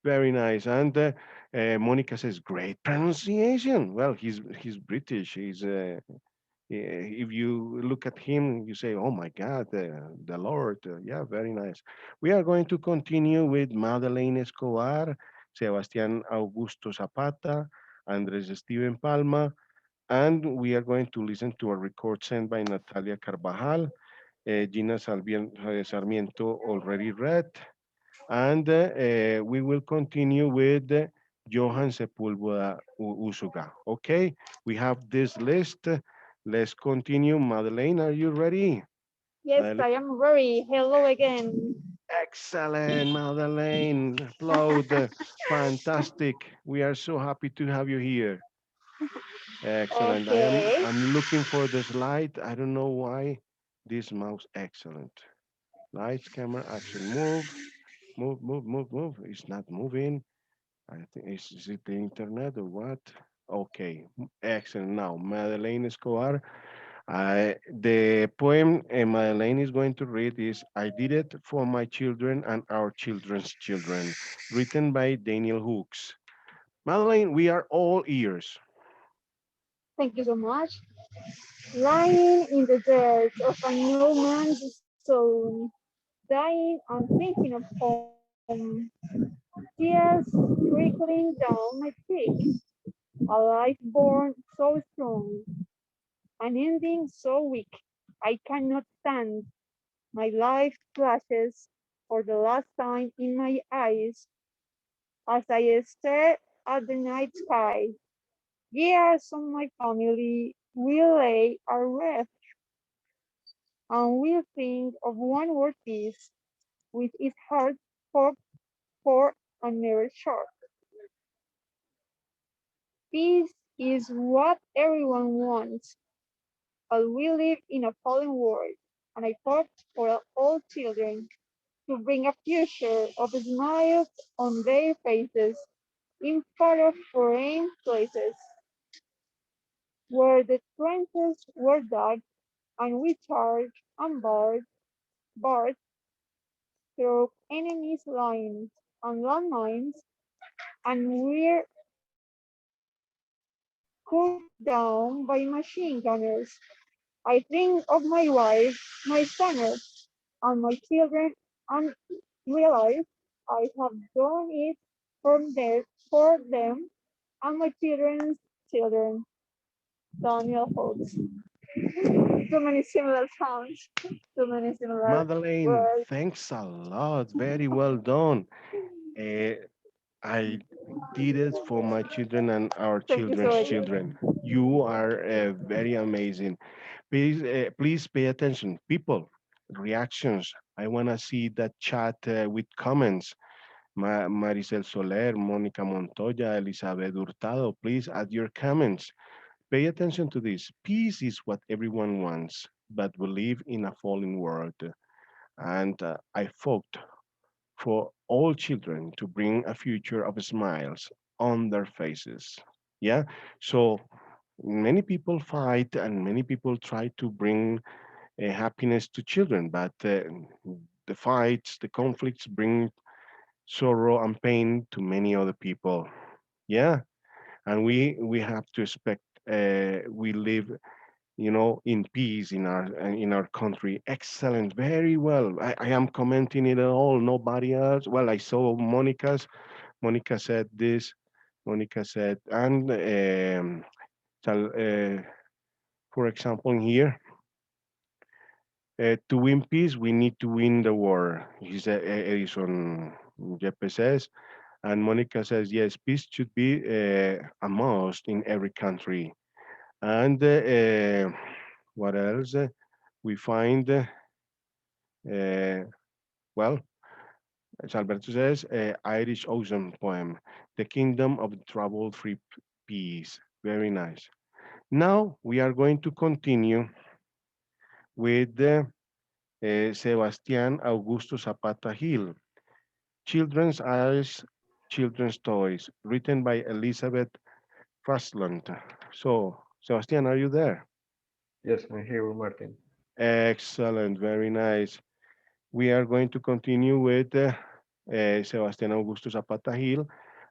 very nice. And Monica says, great pronunciation. Well, he's British. If you look at him, you say, oh my God, the Lord. Yeah, very nice. We are going to continue with Madeleine Escobar, Sebastián Augusto Zapata, Andres Steven Palma, and we are going to listen to a record sent by Natalia Carvajal. Gina Sarmiento already read, and we will continue with Johan Sepulveda Usuga. Okay, we have this list. Let's continue. Madeleine, are you ready? Yes, I am ready. Hello again. Excellent, Madeleine. Applaud. Fantastic. We are so happy to have you here. Excellent. Okay. I'm looking for the slide. I don't know why this mouse. Excellent. Lights, camera, action, move, move, move, move, move. It's not moving. I think is it the internet or what? Okay, excellent. Now, Madeleine Escobar. The poem Madeleine is going to read is I Did It for My Children and Our Children's Children, written by Daniel Hooks. Madeleine, we are all ears. Thank you so much. Lying in the dirt of a no man's zone, dying and thinking of home, tears trickling down my cheeks, a life born so strong, an ending so weak, I cannot stand. My life flashes for the last time in my eyes as I stare at the night sky. Years of my family will lay a wreath and will think of one word peace with its heart hoped for and never short. Peace is what everyone wants, but we live in a fallen world, and I hope for all children to bring a future of smiles on their faces in far off foreign places where the trenches were dug and we charged and barred through enemies' lines and landmines and were cut down by machine gunners. I think of my wife, my son, and my children and realize I have done it for them and my children's children. Daniel Holtz. Too many similar sounds, too many similar Madeleine, words. thanks a lot. Very well done. Uh, I did it for my children and our Thank you so children's much. children. You are very amazing. Please pay attention. People, reactions. I want to see that chat with comments. Maricel Soler, Mónica Montoya, Elizabeth Hurtado, please add your comments. Pay attention to this. Peace is what everyone wants, but we live in a fallen world. And I fought for all children to bring a future of smiles on their faces. Yeah. So many people fight and many people try to bring happiness to children, but the fights, the conflicts bring sorrow and pain to many other people. Yeah. And we have to expect we live in peace in our country. Excellent, very well. I am commenting it all. Nobody else. Well, I saw Monica's. Monica said this. Monica said, and for example, here, To win peace, we need to win the war. He said, Edison Jeppe says, and Monica says, yes, peace should be a must in every country. And what else? We find, well, as Alberto says, Irish Ocean poem, The Kingdom of the Trouble-Free Peace. Very nice. Now we are going to continue with Sebastián Augusto Zapata Hill, Children's Eyes, Children's Toys, written by Elizabeth Frasland. So, Sebastián, are you there? Yes, I'm here, Martin. Excellent, very nice. We are going to continue with Sebastián Augusto Zapata Hill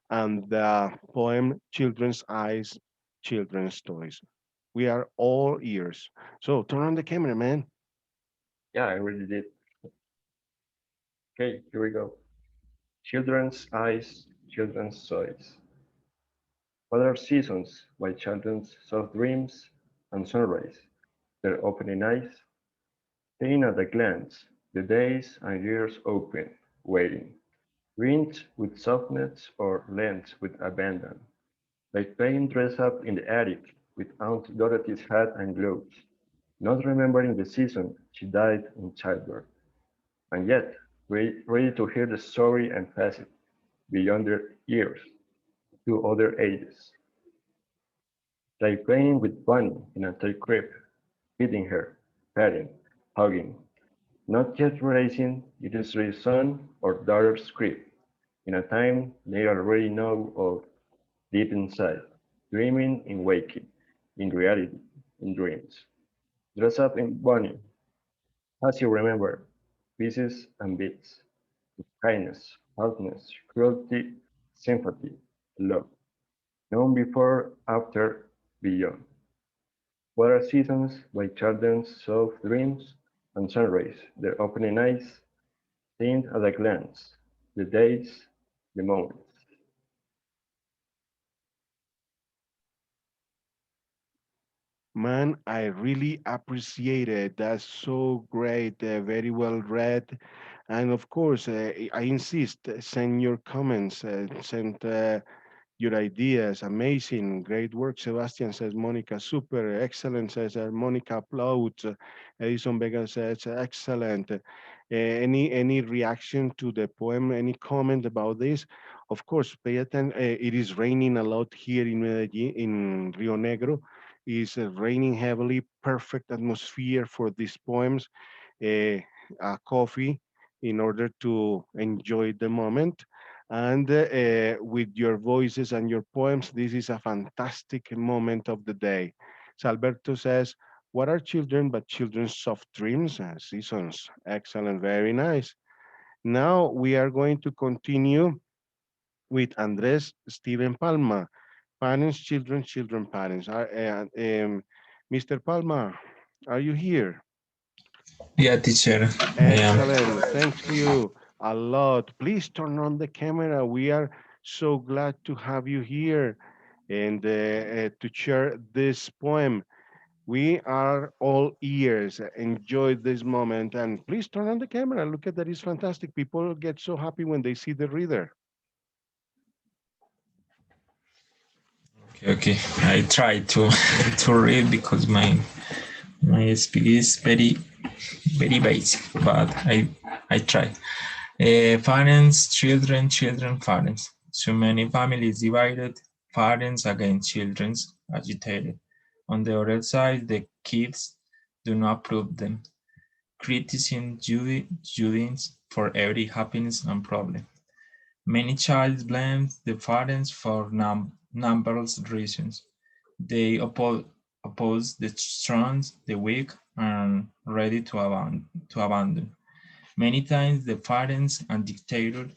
and the poem Children's Eyes, Children's Toys. We are all ears. So turn on the camera, man. Yeah, I really did. Okay, here we go. Children's eyes, children's toys. What are seasons? Why children's soft dreams and sunrise? Their opening eyes, staying at a glance, the days and years open, waiting. Green with softness or length with abandon. Like playing dress up in the attic with Aunt Dorothy's hat and gloves. Not remembering the season she died in childbirth. And yet, ready to hear the story and pass it beyond their years to other ages. Like playing with Bunny in a toy crib, feeding her, petting, hugging, not yet realizing it is their son or daughter's crib, in a time they already know of deep inside, dreaming in waking, in reality, in dreams. Dress up in Bunny, as you remember, pieces and bits, with kindness, hardness, cruelty, sympathy, love, known before, after, beyond. What are seasons by children's soft dreams and sunrise, their opening eyes, seen at a glance, the days, the moments. Man, I really appreciate it. That's so great. Very well read. And of course, I insist, send your comments, send your ideas. Amazing. Great work, Sebastian, says Monica. Super. Excellent, says Monica. Applauds. Edison Vega says excellent. Any reaction to the poem? Any comment about this? Of course, pay attention. It is raining a lot here in Medellin, in Rio Negro. It's raining heavily. Perfect atmosphere for these poems. Coffee in order to enjoy the moment. And with your voices and your poems, this is a fantastic moment of the day. So Alberto says, what are children but children's soft dreams? Seasons. Excellent. Very nice. Now we are going to continue with Andres Steven Palma. Parents, children, children, parents. Mr. Palma, are you here? Yeah, teacher, I am. Excellent. Thank you a lot. Please turn on the camera. We are so glad to have you here and to share this poem. We are all ears. Enjoy this moment and please turn on the camera. Look at that. It's fantastic. People get so happy when they see the reader. Okay, I try to to read because my speed is very basic, but I try. Parents, children, children, parents. So many families divided, parents against children agitated. On the other side, the kids do not approve them, criticizing students for every happiness and problem. Many childs blame the parents for numberless reasons. They oppose the strong, the weak, and ready to abandon. Many times the parents and dictator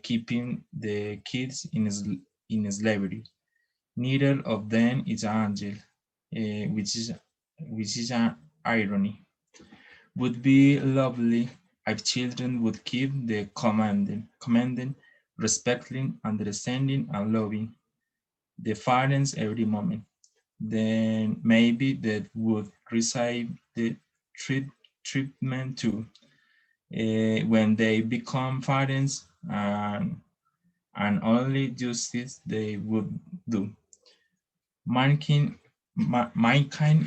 keeping the kids in slavery. Neither of them is an angel, which is an irony. Would be lovely if children would keep the commanding, respecting, understanding, and loving the parents every moment. Then maybe that would receive the treatment too. When they become parents, and only justice they would do. Mankind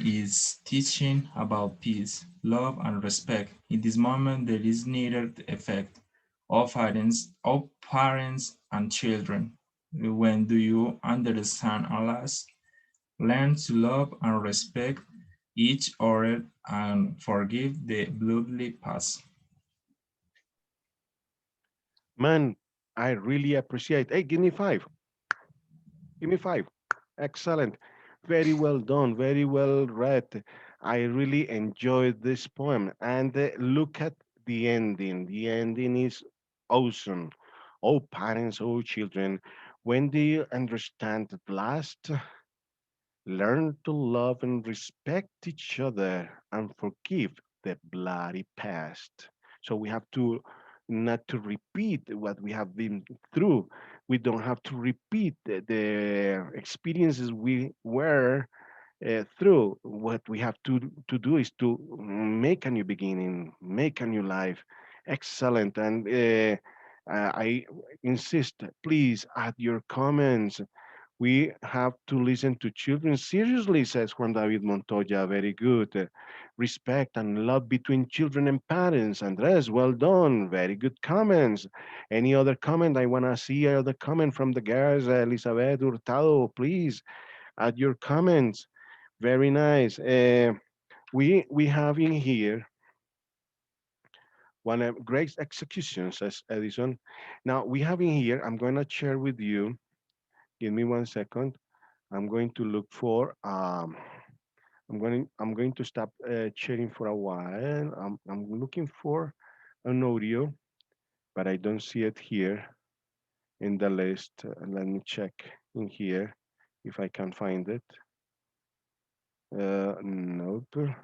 is teaching about peace, love, and respect. In this moment, there is needed effect of parents and children. When do you understand Allah's? Learn to love and respect each other and forgive the bloodly past. Man, I really appreciate. Hey, give me five. Give me five. Excellent. Very well done. Very well read. I really enjoyed this poem. And look at the ending. The ending is awesome. Oh, parents, oh, children, when do you understand at last? Learn to love and respect each other and forgive the bloody past. So we have to not to repeat what we have been through. We don't have to repeat the experiences we were through. What we have to do is to make a new beginning, make a new life. Excellent. And I insist, please add your comments. We have to listen to children seriously, says Juan David Montoya. Very good. Respect and love between children and parents. Andres, well done. Very good comments. Any other comment? I want to see other comment from the girls. Elizabeth Hurtado, please add your comments. Very nice. We have in here one of great execution, says Edison. Now we have in here, I'm going to share with you. Give me 1 second. I'm going to look for I'm going to stop sharing for a while. I'm looking for an audio, but I don't see it here in the list. Let me check in here if I can find it. Nope,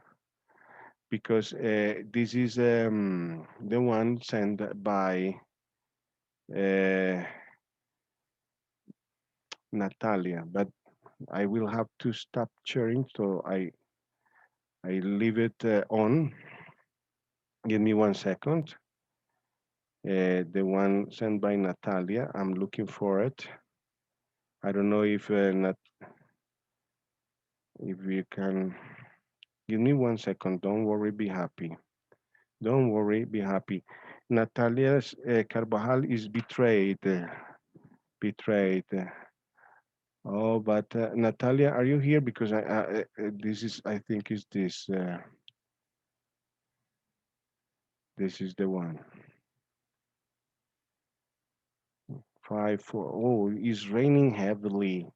because this is the one sent by Natalia, but I will have to stop sharing, so I leave it on. Give me 1 second. The one sent by Natalia, I'm looking for it. I don't know if if you can give me 1 second. Don't worry, be happy. Don't worry, be happy. Natalia's Carvajal is betrayed. Betrayed. Oh, but Natalia, are you here? Because this is, I think, is this. This is the one. 5, 4. Oh, it's raining heavily.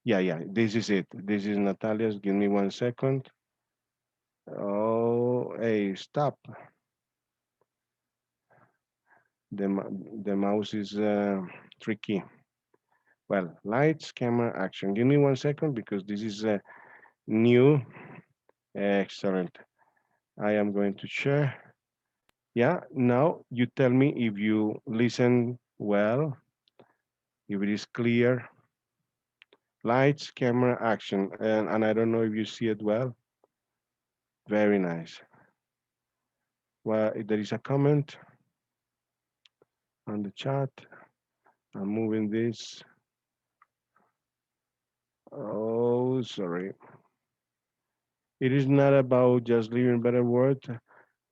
Yeah. This is it. This is Natalia's. Give me 1 second. Oh, hey, stop. The mouse is tricky. Well, lights, camera, action. Give me 1 second because this is new. Excellent. I am going to share. Yeah, now you tell me if you listen well, if it is clear. Lights, camera, action. And I don't know if you see it well. Very nice. Well, there is a comment on the chat. I'm moving this. Oh, sorry. It is not about just living better world.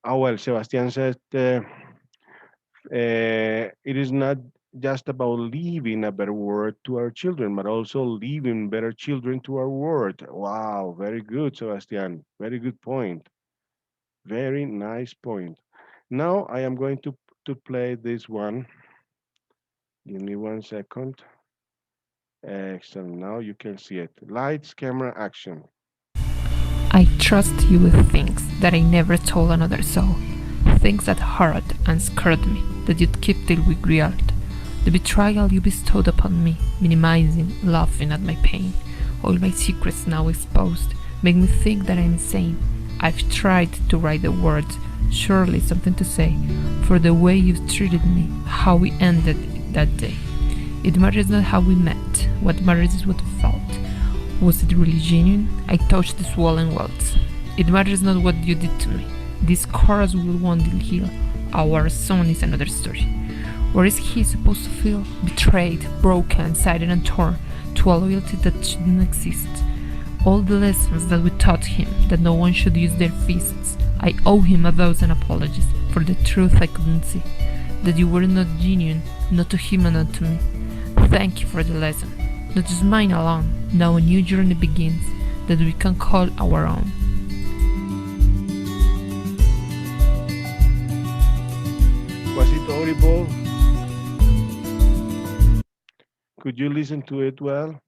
Oh, well, Sebastian said it is not just about leaving a better world to our children, but also leaving better children to our world. Wow, very good, Sebastian. Very good point. Very nice point. Now I am going to play this one. Give me 1 second. Excellent. Now you can see it. Lights, camera, action. I trust you with things that I never told another soul. Things that hurt and scared me, that you'd keep till we grew old. The betrayal you bestowed upon me, minimizing, laughing at my pain. All my secrets now exposed make me think that I'm insane. I've tried to write the words, surely something to say, for the way you've treated me, how we ended that day. It matters not how we met, what matters is what I felt. Was it really genuine? I touched the swollen welts. It matters not what you did to me. This chorus will one day heal. Our son is another story. Where is he supposed to feel? Betrayed, broken, sided and torn to a loyalty that shouldn't exist. All the lessons that we taught him, that no one should use their fists. I owe him 1,000 apologies for the truth I couldn't see. That you were not genuine, not to him and not to me. Thank you for the lesson. Not just mine alone. Now a new journey begins that we can call our own. Was it audible? Could you listen to it well?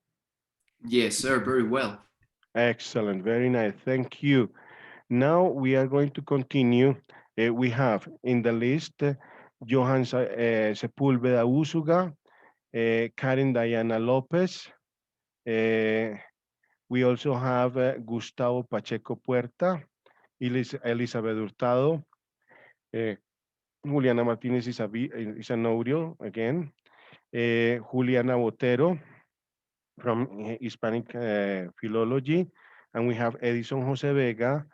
Yes, sir, very well. Excellent, very nice, thank you. Now we are going to continue. We have in the list Johan Sepúlveda Úsuga, Karen Diana Lopez. We also have Gustavo Pacheco Puerta, Elizabeth Hurtado, Juliana Martinez is an audio again, Juliana Botero from Hispanic Philology, and we have Edison Jose Vega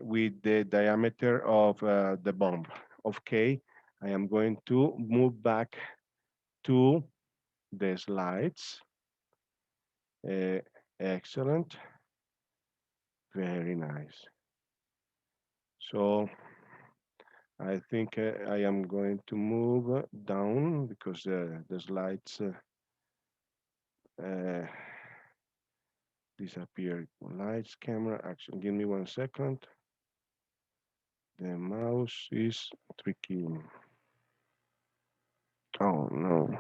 with the diameter of the bomb. Okay, I am going to move back to the slides. Excellent. Very nice. So I think I am going to move down because the slides disappeared. Lights, camera, action. Give me 1 second. The mouse is tricky. Oh no.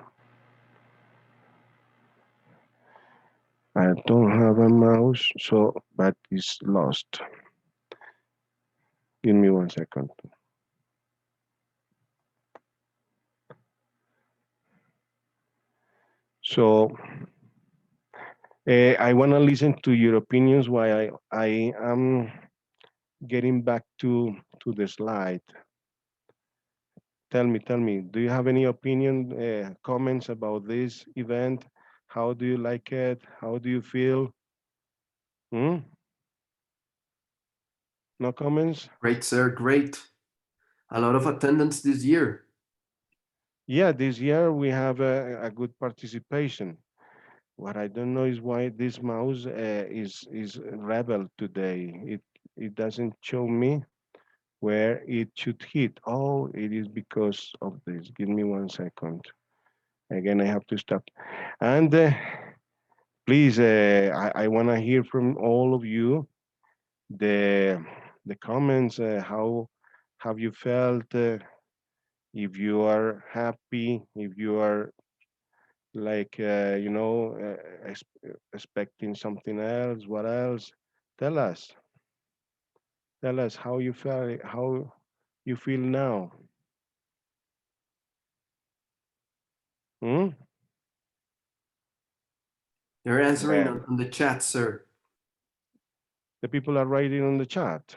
I don't have a mouse, so but it's lost. Give me 1 second. So I want to listen to your opinions while I am getting back to the slide. Tell me, do you have any opinion, comments about this event? How do you like it? How do you feel? Hmm? No comments? Great, sir, great. A lot of attendance this year. Yeah, this year we have a good participation. What I don't know is why this mouse is rebel today. It doesn't show me where it should hit. Oh, it is because of this. Give me 1 second. Again, I have to stop. And please, I want to hear from all of you the comments. How have you felt? If you are happy, if you are like expecting something else, what else? Tell us. Tell us how you feel. How you feel now. Hmm? They're answering Yeah. on the chat, sir. The people are writing on the chat.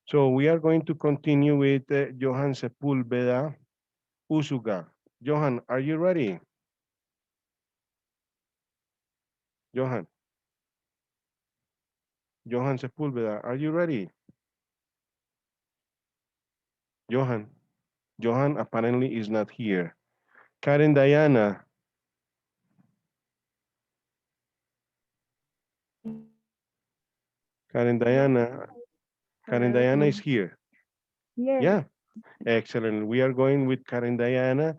So we are going to continue with Johan Sepúlveda Úsuga. Johan, are you ready? Johan. Johan Sepúlveda, are you ready? Johan. Johan apparently is not here. Karen Diana. Karen Diana. Karen Diana is here. Yes. Yeah, excellent. We are going with Karen Diana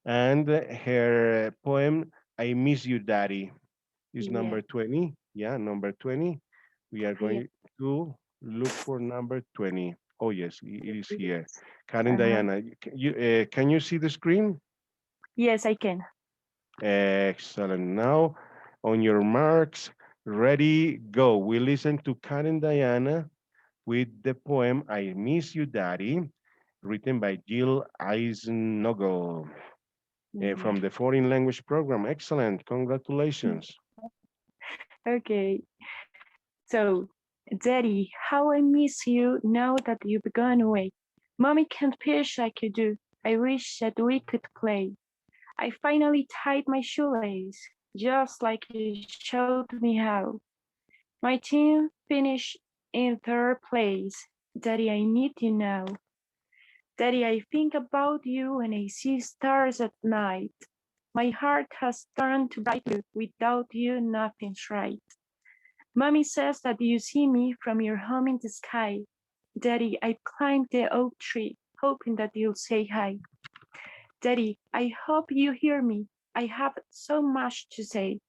and her poem, I Miss You, Daddy, is number 20. Yeah, number 20. We are going to look for number 20. Oh, yes, it is here. Karen Diana, can you see the screen? Yes, I can. Excellent. Now, on your marks, ready, go. We listen to Karen Diana with the poem I Miss You, Daddy, written by Jill Eisnogel from the foreign language program. Excellent. Congratulations. Okay. So, Daddy, how I miss you now that you've gone away. Mommy can't fish like you do. I wish that we could play. I finally tied my shoelace, just like you showed me how. My team finished in third place. Daddy, I need you now. Daddy, I think about you and I see stars at night. My heart has turned to bright blue. Without you, nothing's right. Mommy says that you see me from your home in the sky. Daddy, I climbed the oak tree, hoping that you'll say hi. Daddy, I hope you hear me. I have so much to say.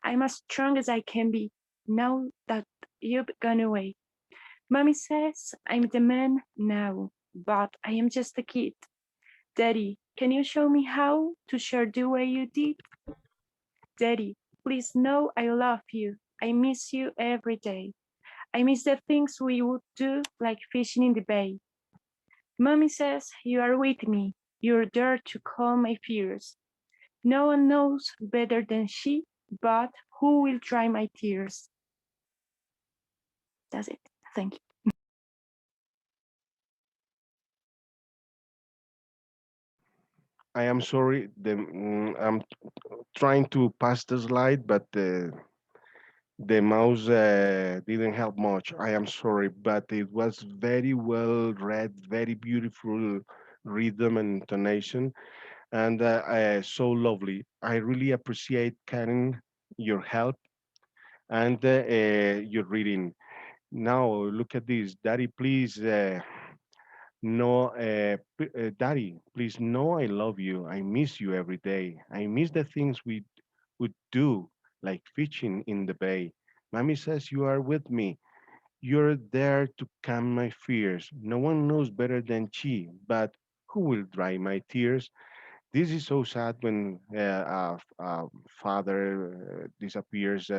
I'm as strong as I can be now that you've gone away. Mommy says I'm the man now, but I am just a kid. Daddy, can you show me how to share the way you did? Daddy, please know I love you. I miss you every day. I miss the things we would do, like fishing in the bay. Mommy says you are with me. You're there to calm my fears. No one knows better than she, but who will dry my tears? That's it. Thank you. I am sorry. I'm trying to pass the slide, but the mouse didn't help much. I am sorry, but it was very well read, very beautiful rhythm and intonation, and so lovely. I really appreciate Karen your help and your reading. Now look at this, Daddy. Please. No, Daddy, please know I love you. I miss you every day. I miss the things we would do, like fishing in the bay. Mommy says you are with me. You're there to calm my fears. No one knows better than she, but who will dry my tears? This is so sad when a father disappears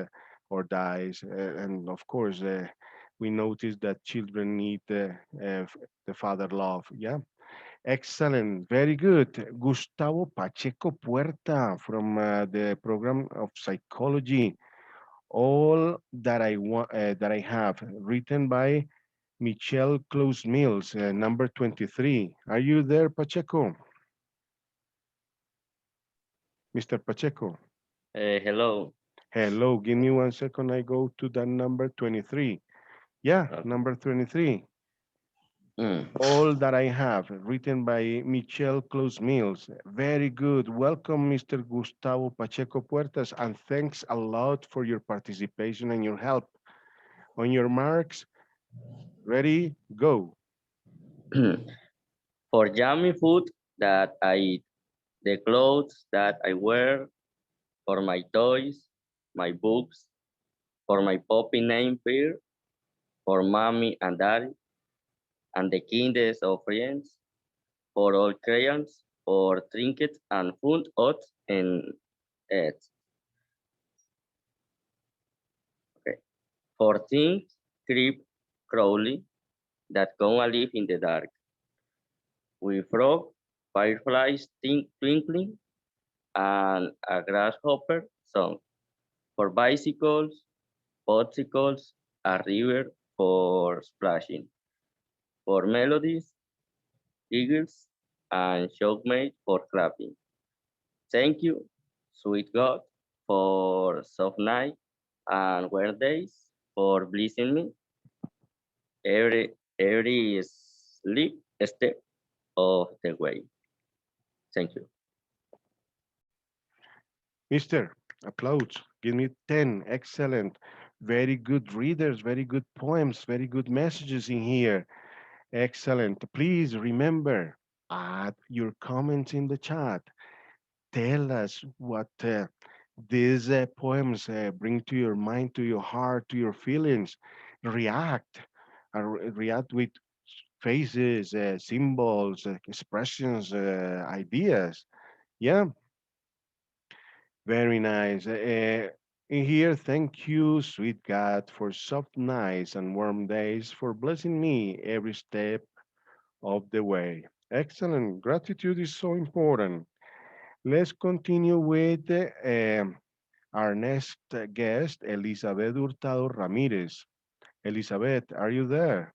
or dies, and of course, we notice that children need the father love. Yeah, excellent, very good. Gustavo Pacheco Puerta from the program of psychology. All that I want, that I have, written by Michelle Close Mills, number 23. Are you there, Pacheco? Mr. Pacheco. Hello. Hello, give me 1 second. I go to that number 23. Yeah, number 23. All that I have, written by Michelle Close Mills. Very good. Welcome, Mr. Gustavo Pacheco Puertas, and thanks a lot for your participation and your help. On your marks, ready, go. For yummy food that I eat, the clothes that I wear, for my toys, my books, for my puppy named Pear, for mommy and daddy, and the kindest of friends, for all crayons, for trinkets and food odds and ends. Okay. For things creep crawly that come and live in the dark. With frog, fireflies twinkling, and a grasshopper song. For bicycles, popsicles, a river for splashing. For melodies, eagles, and shockmate for clapping. Thank you, sweet God, for soft night and weird days, for blessing me every sleep step of the way. Thank you. Mister, applause. Give me 10. Excellent. Very good readers, very good poems, very good messages in here. Excellent. Please remember, add your comments in the chat. Tell us what these poems bring to your mind, to your heart, to your feelings. React. React with faces, symbols, expressions, ideas. Yeah, very nice. In here, thank you, sweet God, for soft nights and warm days, for blessing me every step of the way. Excellent. Gratitude is so important. Let's continue with our next guest, Elizabeth Hurtado Ramirez. Elizabeth, are you there?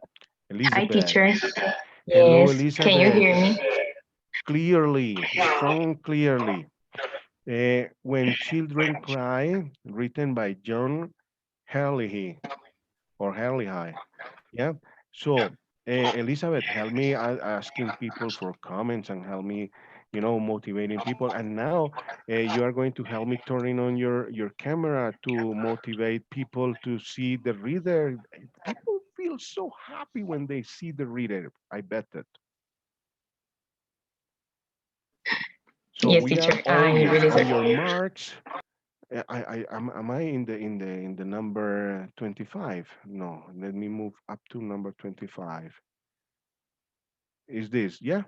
Hi, Elizabeth. teacher. Hello, Yes, can you Elizabeth. hear me? Clearly, strong and clearly. When Children Cry, written by John Herlihy or Herlihy. Yeah. So, Elizabeth, help me asking people for comments and help me, motivating people. And now you are going to help me turning on your camera to motivate people to see the reader. People feel so happy when they see the reader. I bet that. So Yes, we teacher. are I all really on sorry. your marks. Am I in the number 25? No, let me move up to number 25. Is this, yeah?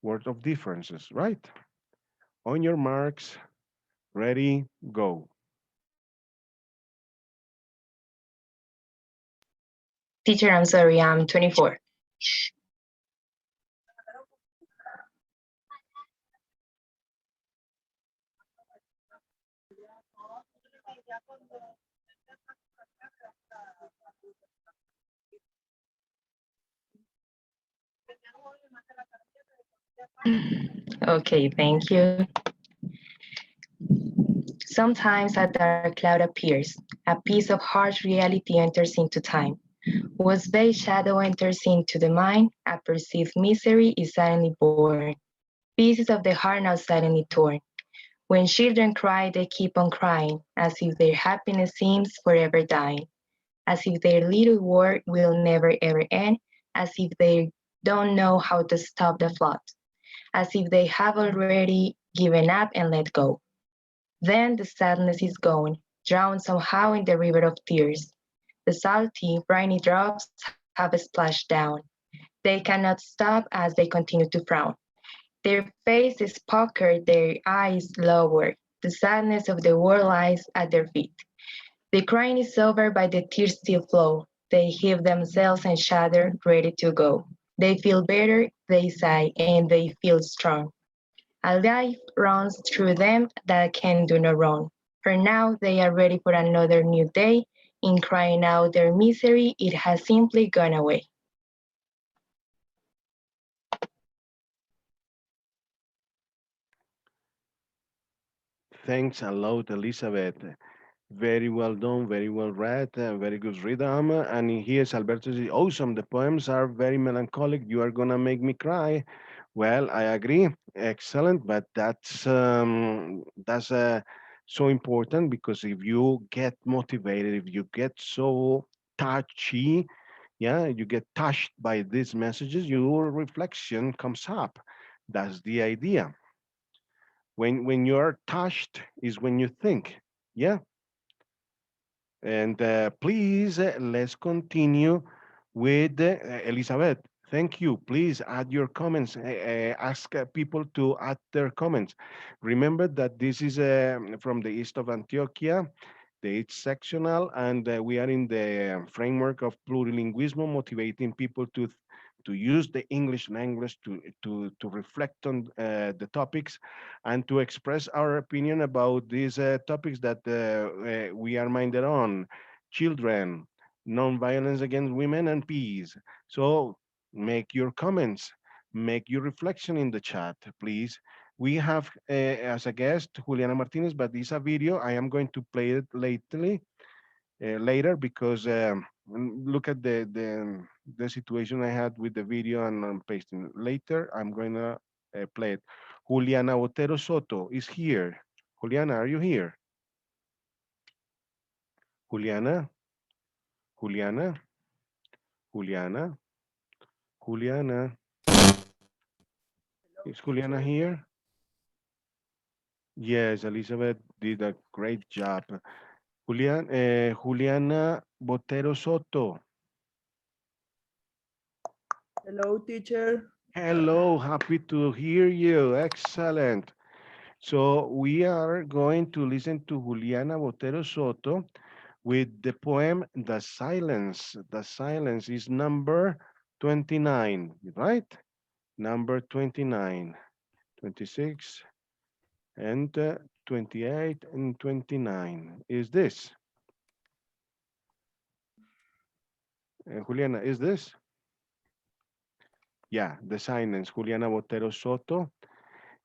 Word of differences, right? On your marks, ready, go. Teacher, I'm sorry. I'm 24. Okay, thank you. Sometimes a dark cloud appears. A piece of harsh reality enters into time. Whose vague shadow enters into the mind, a perceived misery is suddenly born. Pieces of the heart now suddenly torn. When children cry, they keep on crying, as if their happiness seems forever dying, as if their little world will never ever end, as if they don't know how to stop the flood, as if they have already given up and let go. Then the sadness is gone, drowned somehow in the river of tears. The salty, briny drops have splashed down. They cannot stop as they continue to frown. Their faces puckered, their eyes lowered. The sadness of the world lies at their feet. The crying is over, but the tears still flow. They heave themselves and shudder, ready to go. They feel better, they sigh, and they feel strong. A life runs through them that can do no wrong. For now, they are ready for another new day. In crying out their misery, it has simply gone away. Thanks a lot, Elizabeth. Very well done, very well read, very good rhythm. And here's Alberto says, awesome, the poems are very melancholic. You are gonna make me cry. Well, I agree. Excellent, but that's so important because if you get motivated, if you get so touchy, yeah, you get touched by these messages, your reflection comes up. That's the idea. When you're touched is when you think. Yeah. And please, let's continue with Elizabeth. Thank you. Please add your comments. Ask people to add their comments. Remember that this is from the east of Antioquia. It's sectional, and we are in the framework of plurilinguism, motivating people to use the English language to reflect on the topics and to express our opinion about these topics that we are minded on: children, non-violence against women, and peace. So make your comments, make your reflection in the chat, please. We have as a guest Juliana Martinez, but this is a video. I am going to play it later because look at the situation I had with the video, and I'm pasting it. Later. I'm going to play it. Juliana Botero Soto is here. Juliana, are you here? Juliana, Juliana, Juliana, Juliana. Is Juliana here? Yes, Elizabeth did a great job. Juliana Botero Soto. Hello, teacher. Hello, happy to hear you. Excellent. So we are going to listen to Juliana Botero Soto with the poem The Silence. The Silence is number 29, right? Number 29, 26, and 28 and 29. Is this? Juliana, is this? Yeah, The Silence, Juliana Botero Soto.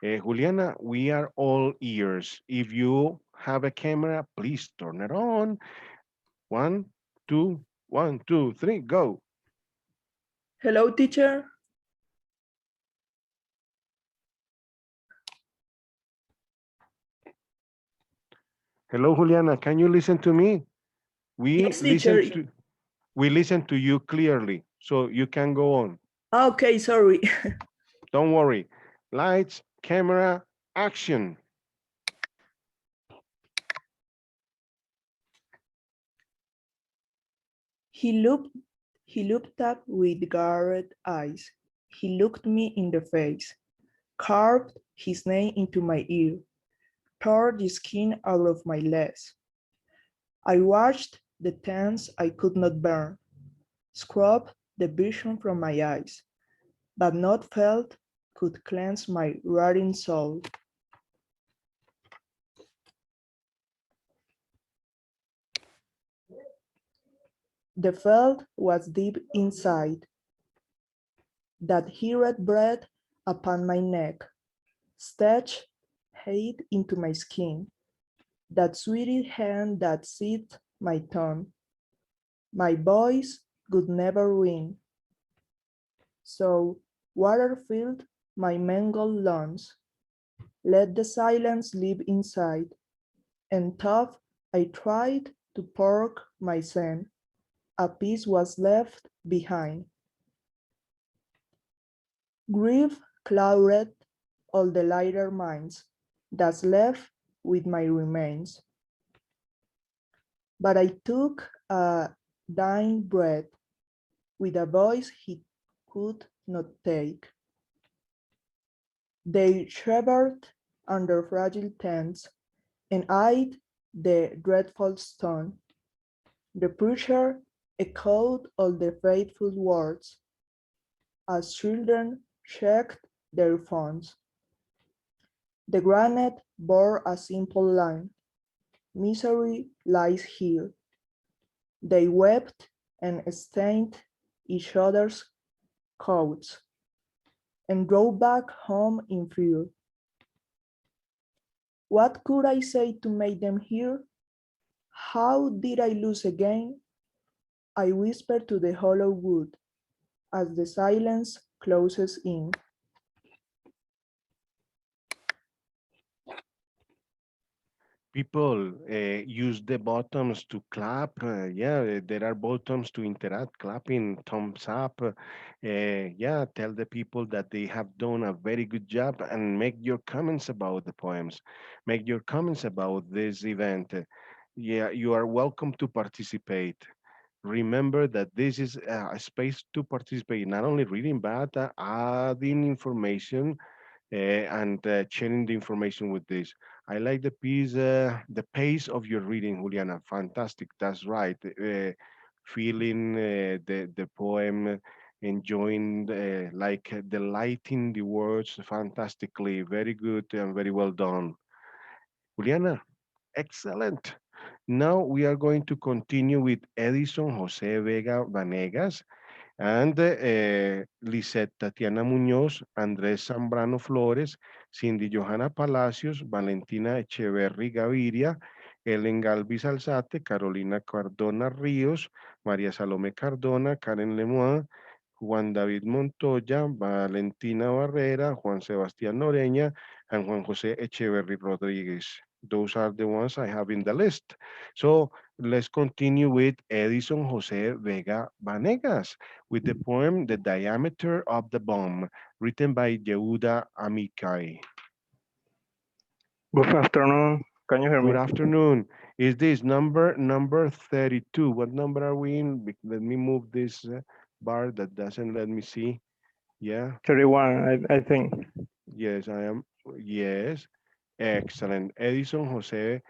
Juliana, we are all ears. If you have a camera, please turn it on. 1, 2, 1, 2, 3, go. Hello, teacher. Hello, Juliana. Can you listen to me? Yes, teacher. We listen to you clearly, so you can go on. Okay, sorry. Don't worry. Lights, camera, action. He looked up with guarded eyes. He looked me in the face, carved his name into my ear, tore the skin out of my legs. I watched the things I could not bear, scrubbed the vision from my eyes, but not felt could cleanse my rotting soul. The felt was deep inside, that heated breath upon my neck, stretched hate into my skin, that sweetie hand that seethed my tongue. My voice could never win, so water filled my mangled lungs. Let the silence live inside, and tough I tried to pork my sin. A piece was left behind. Grief clouded all the lighter minds that's left with my remains. But I took a dying breath with a voice he could not take. They shivered under fragile tents and eyed the dreadful stone. The preacher echoed all the faithful words as children checked their phones. The granite bore a simple line: misery lies here. They wept and stained each other's coats and drove back home in fear. What could I say to make them hear? How did I lose again? I whispered to the hollow wood as the silence closes in. People use the buttons to clap. Yeah, there are buttons to interact, clapping, thumbs up. Yeah, tell the people that they have done a very good job and make your comments about the poems. Make your comments about this event. Yeah, you are welcome to participate. Remember that this is a space to participate, not only reading, but adding information and sharing the information with this. I like the piece, the pace of your reading, Juliana. Fantastic. That's right. Feeling the poem, enjoying like delighting the words fantastically. Very good and very well done. Juliana, excellent. Now we are going to continue with Edison Jose Vega Vanegas and Lisette Tatiana Muñoz, Andrés Zambrano Flores, Cindy Johanna Palacios, Valentina Echeverry Gaviria, Ellen Galvis Alzate, Carolina Cardona Ríos, María Salome Cardona, Karen Lemoine, Juan David Montoya, Valentina Barrera, Juan Sebastián Noreña, and Juan José Echeverry Rodríguez. Those are the ones I have in the list. So let's continue with Edison Jose Vega Vanegas with the poem The Diameter of the Bomb, written by Yehuda Amikai. Good afternoon. Can you hear me? Good afternoon. Is this number 32? What number are we in? Let me move this bar that doesn't let me see. Yeah. 31, I think. Yes, I am. Yes. Excellent. Edison Jose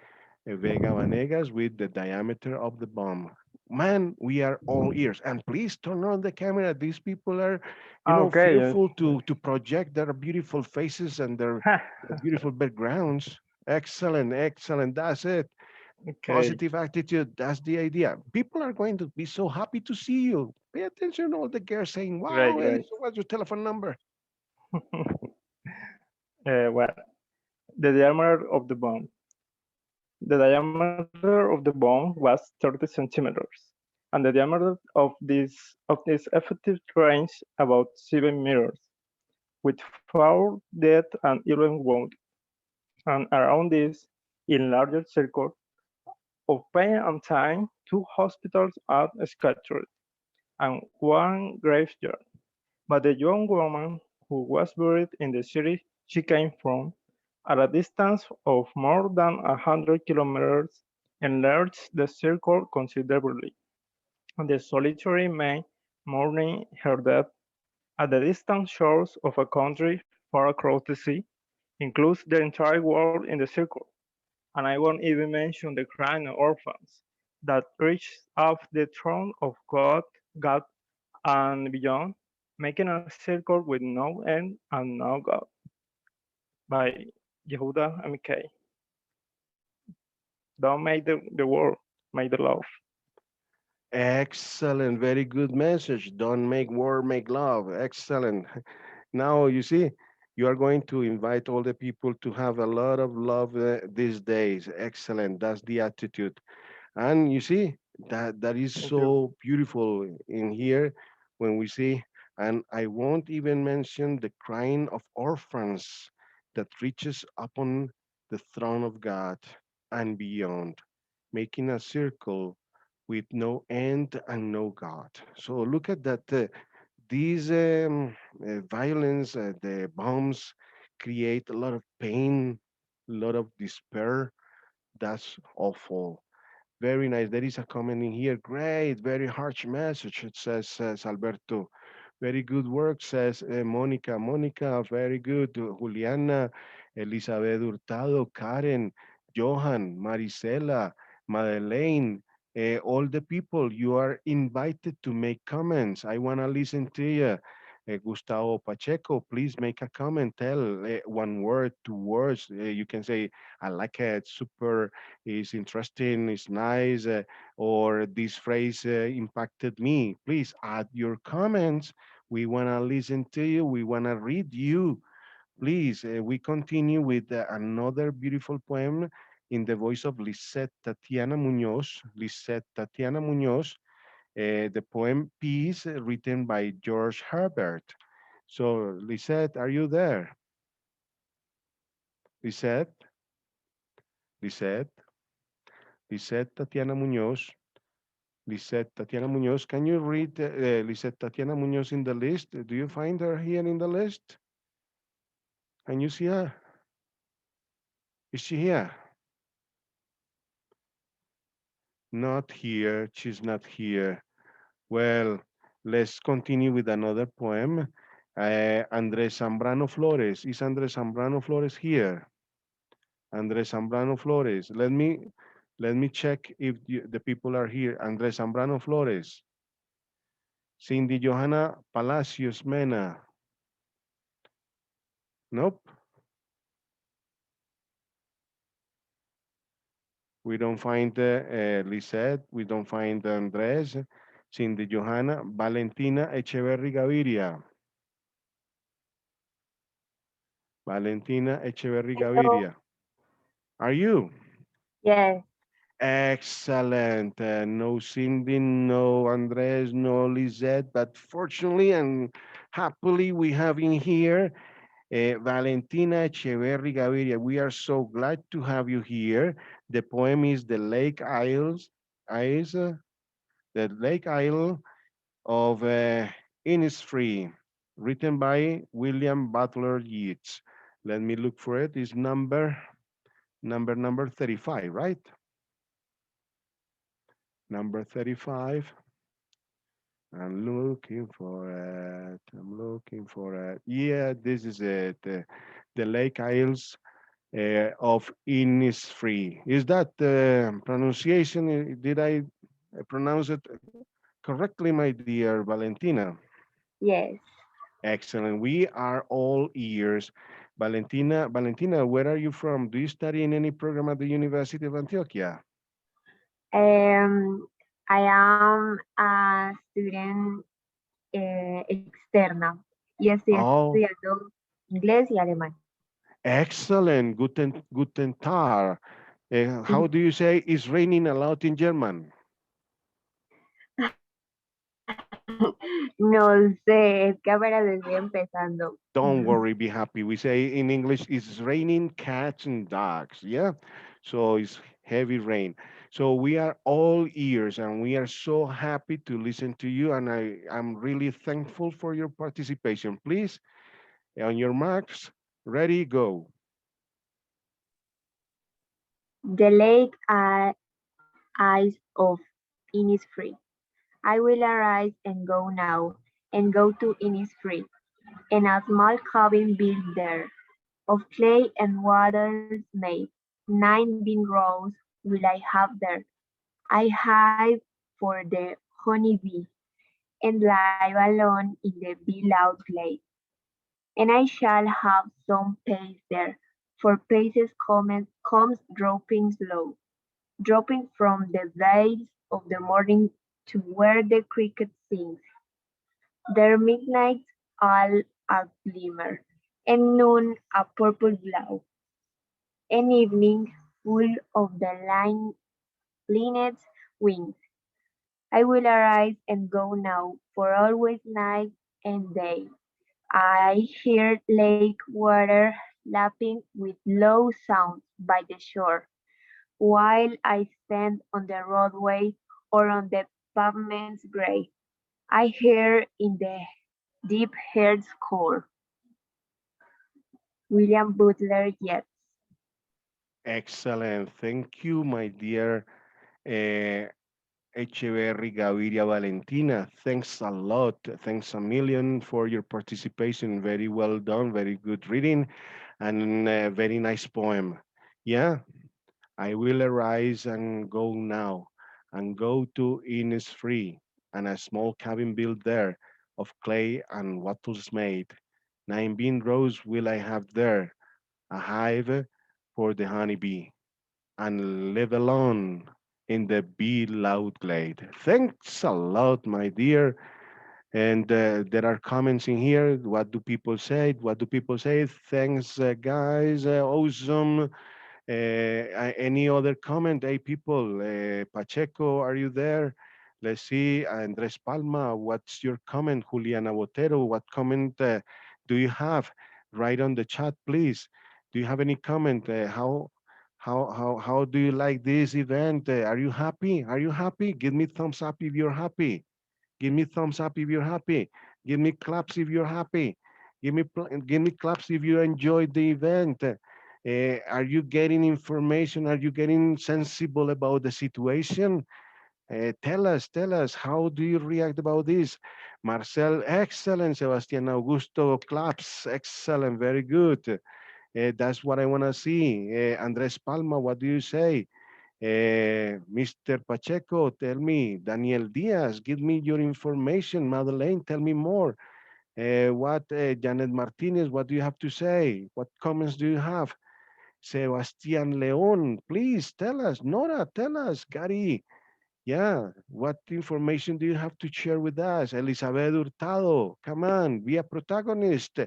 Vega Vanegas with The Diameter of the Bomb. Man, we are all ears. And please turn on the camera. These people are, Okay, yes. fearful to project their beautiful faces and their beautiful backgrounds. Excellent, excellent. That's it. Okay. Positive attitude. That's the idea. People are going to be so happy to see you. Pay attention to all the girls saying, wow, Great. Edison, what's your telephone number? Well, the diameter of the bomb. The diameter of the bone was 30 centimeters, and the diameter of this effective range about 7 meters, with 4 dead and 11 wounded. And around this, in larger circle of pain and time, 2 hospitals are scattered, and 1 graveyard. But the young woman who was buried in the city she came from, at a distance of more than 100 kilometers, enlarged the circle considerably, and the solitary man mourning her death at the distant shores of a country far across the sea includes the entire world in the circle. And I won't even mention the crying orphans that reach up the throne of God and beyond, making a circle with no end and no God. By Yehuda MK. Don't make the world, make the love. Excellent, very good message. Don't make war, make love. Excellent. Now you see, you are going to invite all the people to have a lot of love these days. Excellent. That's the attitude. And you see, that is Thank you. so beautiful in here when we see, and I won't even mention the crying of orphans that reaches upon the throne of God and beyond, making a circle with no end and no God. So look at that. These violence, the bombs create a lot of pain, a lot of despair. That's awful. Very nice. There is a comment in here. Great, very harsh message. It says Alberto. Very good work, says Mónica. Mónica, very good. Juliana, Elizabeth Hurtado, Karen, Johan, Marisela, Madeleine, all the people, you are invited to make comments. I want to listen to you. Gustavo Pacheco, please make a comment. Tell one word, 2 words. You can say, I like it, super, it's interesting, it's nice, or this phrase impacted me. Please add your comments. We want to listen to you. We want to read you. Please, we continue with another beautiful poem in the voice of Lisette Tatiana Munoz. Lisette Tatiana Munoz, the poem Peace, written by George Herbert. So, Lisette, are you there? Lisette? Lisette? Lisette Tatiana Munoz? Lisette Tatiana Munoz, can you read Lisette Tatiana Munoz in the list? Do you find her here in the list? Can you see her? Is she here? Not here. She's not here. Well, let's continue with another poem. Andres Zambrano Flores. Is Andres Zambrano Flores here? Andres Zambrano Flores. Let me check if the people are here. Andres Zambrano Flores. Cindy Johanna Palacios Mena. Nope. We don't find Lisette. We don't find Andres. Cindy Johanna. Valentina Echeverri Gaviria. Valentina Echeverri Hello. Gaviria. Are you? Yes. Excellent. No Cindy, no Andres, no Lisette, but fortunately and happily we have in here Valentina Echeverri Gaviria. We are so glad to have you here. The poem is The Lake Isles, The Lake Isle of Innisfree, written by William Butler Yeats. Let me look for it. It's number 35, right? Number 35. I'm looking for it. I'm looking for it. Yeah, this is it. The Lake Isles of Innisfree. Is that the pronunciation? Did I pronounce it correctly, my dear Valentina? Yes. Excellent. We are all ears. Valentina, where are you from? Do you study in any program at the University of Antioquia? Um, I am a student externa y estoy Oh, estudiando inglés y alemán. excellent. Guten Tag. How do you say it's raining a lot in German? No sé, es que apenas estoy empezando. Don't worry, be happy. We say in English, it's raining cats and dogs. Yeah. So it's heavy rain. So we are all ears and we are so happy to listen to you. And I'm really thankful for your participation. Please, on your marks, ready, go. The lake eyes of Innisfree. I will arise and go now, and go to Innisfree, and a small cabin built there, of clay and wattles made. 9 bean rows will I have there. I hive for the honey bee, and lie alone in the bee loud glade. And I shall have some pace there, for paces comes dropping slow, dropping from the vales of the morning to where the cricket sings, their midnight all a glimmer, and noon a purple glow, and evening full of the linnet's wings. I will arise and go now, for always night and day. I hear lake water lapping with low sounds by the shore, while I stand on the roadway or on the pavement's grey. I hear in the deep heart's core. William Butler Yeats. Excellent. Thank you, my dear uh, Echeverry Gaviria Valentina. Thanks a lot. Thanks a million for your participation. Very well done. Very good reading and a very nice poem. Yeah, I will arise and go now and go to Innisfree and a small cabin built there of clay and wattles made. 9 bean rows will I have there, a hive for the honeybee and live alone in the bee loud glade. Thanks a lot, my dear. And there are comments in here. What do people say? What do people say? Thanks, guys. Awesome. Any other comment? Hey, people. Pacheco, are you there? Let's see. Andres Palma, what's your comment? Juliana Botero, what comment do you have? Write on the chat, please. Do you have any comment? How do you like this event? Are you happy? Are you happy? Give me thumbs up if you're happy. Give me thumbs up if you're happy. Give me claps if you're happy. Give me claps if you enjoyed the event. Are you getting information? Are you getting sensible about the situation? Tell us, how do you react about this? Marcel, excellent. Sebastian Augusto, claps, excellent, very good. That's what I want to see. Andres Palma, what do you say? Mr. Pacheco, tell me. Daniel Diaz, give me your information. Madeleine, tell me more. Janet Martinez, what do you have to say? What comments do you have? Sebastian Leon, please tell us. Nora, tell us. Gary, yeah, what information do you have to share with us? Elizabeth Hurtado, come on, be a protagonist.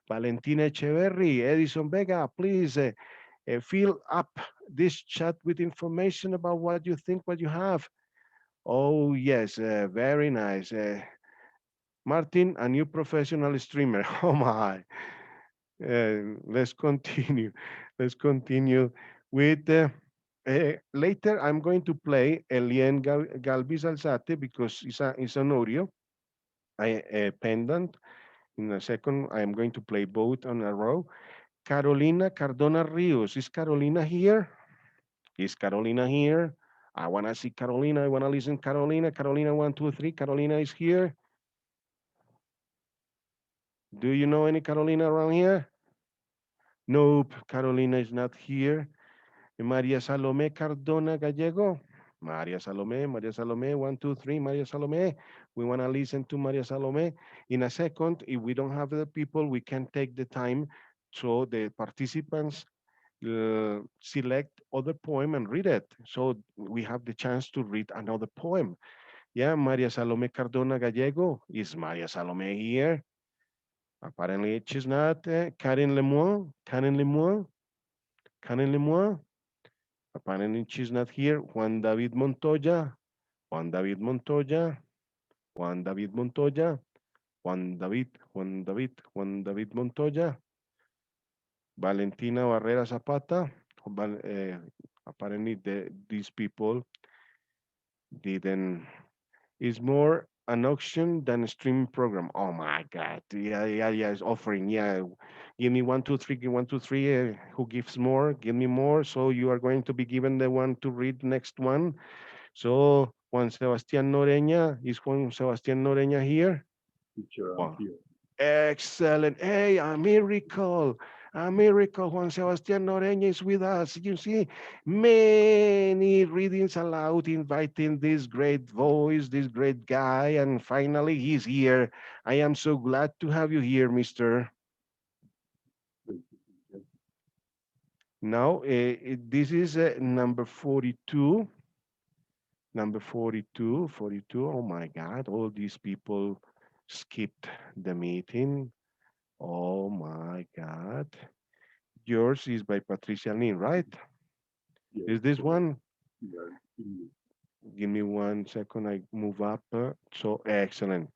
Valentina Echeverry, Edison Vega, please fill up this chat with information about what you think, what you have. Oh, yes, very nice. Martin, a new professional streamer. Oh, my. Let's continue. Let's continue with later. I'm going to play Elien Galvis Alzate because it's an audio. Pendant. In a second, I am going to play both on a row. Carolina Cardona Rios. Is Carolina here? Is Carolina here? I want to see Carolina. I want to listen Carolina. Carolina, 1, 2, 3. Carolina is here. Do you know any Carolina around here? Nope, Carolina is not here. Maria Salome Cardona Gallego. Maria Salome, 1, 2, 3, Maria Salome. We want to listen to Maria Salome. In a second, if we don't have the people, we can take the time so the participants select other poem and read it. So we have the chance to read another poem. Yeah, Maria Salome Cardona Gallego. Is Maria Salome here? Apparently she's not. Karen Lemoine. Karen Lemoine. Karen Lemoine. Apparently she's not here. Juan David Montoya, Juan David Montoya, Juan David Montoya, Juan David, Juan David Montoya, Valentina Barrera Zapata. Apparently these people didn't. It's more an auction than a streaming program. Oh my God! Yeah, yeah, yeah. It's offering. Yeah, give me one, two, three. Give 1, 2, 3. Who gives more? Give me more. So you are going to be given the one to read next one. So Juan Sebastián Noreña, is Juan Sebastián Noreña here? Teacher, I'm Wow. here. Excellent. Hey, a miracle. A miracle. Juan Sebastián Noreña is with us. You see, many readings aloud, inviting this great voice, this great guy, and finally he's here. I am so glad to have you here, mister. Now, this is number 42. Number 42, 42. Oh my God, all these people skipped the meeting. Oh my God. Yours is by Patricia Lin, right? Yes, Is this one? yeah, Give me 1 second. I move up. So excellent.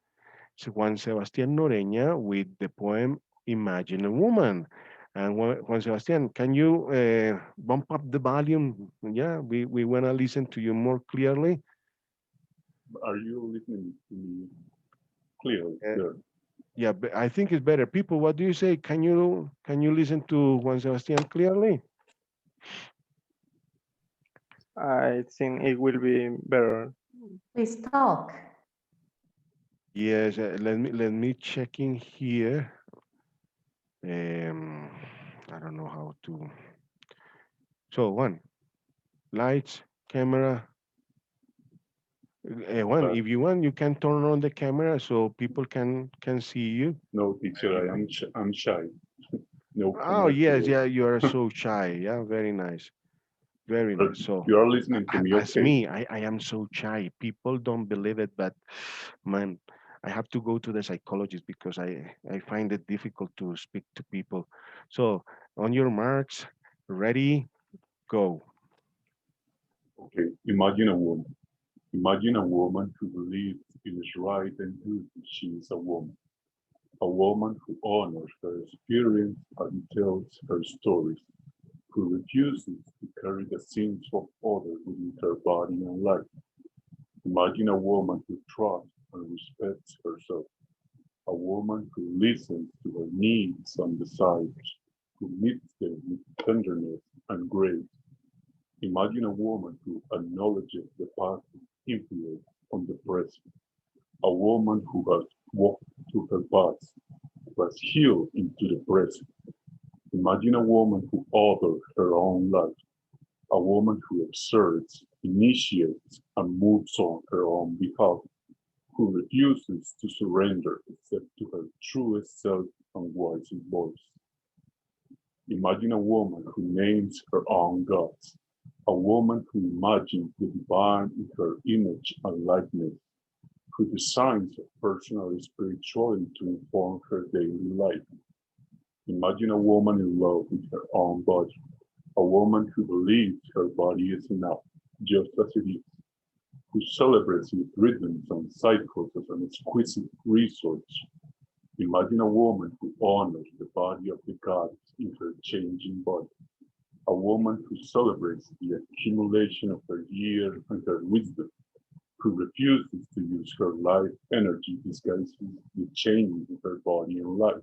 So Juan Sebastián Noreña with the poem Imagine a Woman. And Juan Sebastián, can you bump up the volume? Yeah, we want to listen to you more clearly. Are you listening to me clearly? There. Yeah, but I think it's better. People, what do you say? Can you listen to Juan Sebastián clearly? I think it will be better. Please talk. Yes, let me check in here. I don't know how to. So one, lights, camera. One, if you want, you can turn on the camera so people can see you. No, teacher, I'm shy. No. Oh yes, yeah, you are so shy. Yeah, very nice. Very nice. So You are listening to me, as okay? me, I am so shy. People don't believe it, but man, I have to go to the psychologist because I find it difficult to speak to people. So on your marks, ready, go. Okay, imagine a woman. Imagine a woman who believes it is right and good that she is a woman. A woman who honors her experience and tells her stories, who refuses to carry the sins of others within her body and life. Imagine a woman who trusts and respects herself, a woman who listens to her needs and desires, who meets them with tenderness and grace. Imagine a woman who acknowledges the past influence on the present, a woman who has walked through her past, who has healed into the present. Imagine a woman who orders her own life, a woman who observes, initiates, and moves on her own behalf, who refuses to surrender except to her truest self and wisest voice. Imagine a woman who names her own gods, a woman who imagines the divine in her image and likeness, who designs a personal spirituality to inform her daily life. Imagine a woman in love with her own body, a woman who believes her body is enough, just as it is, who celebrates its rhythms and cycles as an exquisite resource. Imagine a woman who honors the body of the gods in her changing body, a woman who celebrates the accumulation of her years and her wisdom, who refuses to use her life energy disguises the changes in her body and life.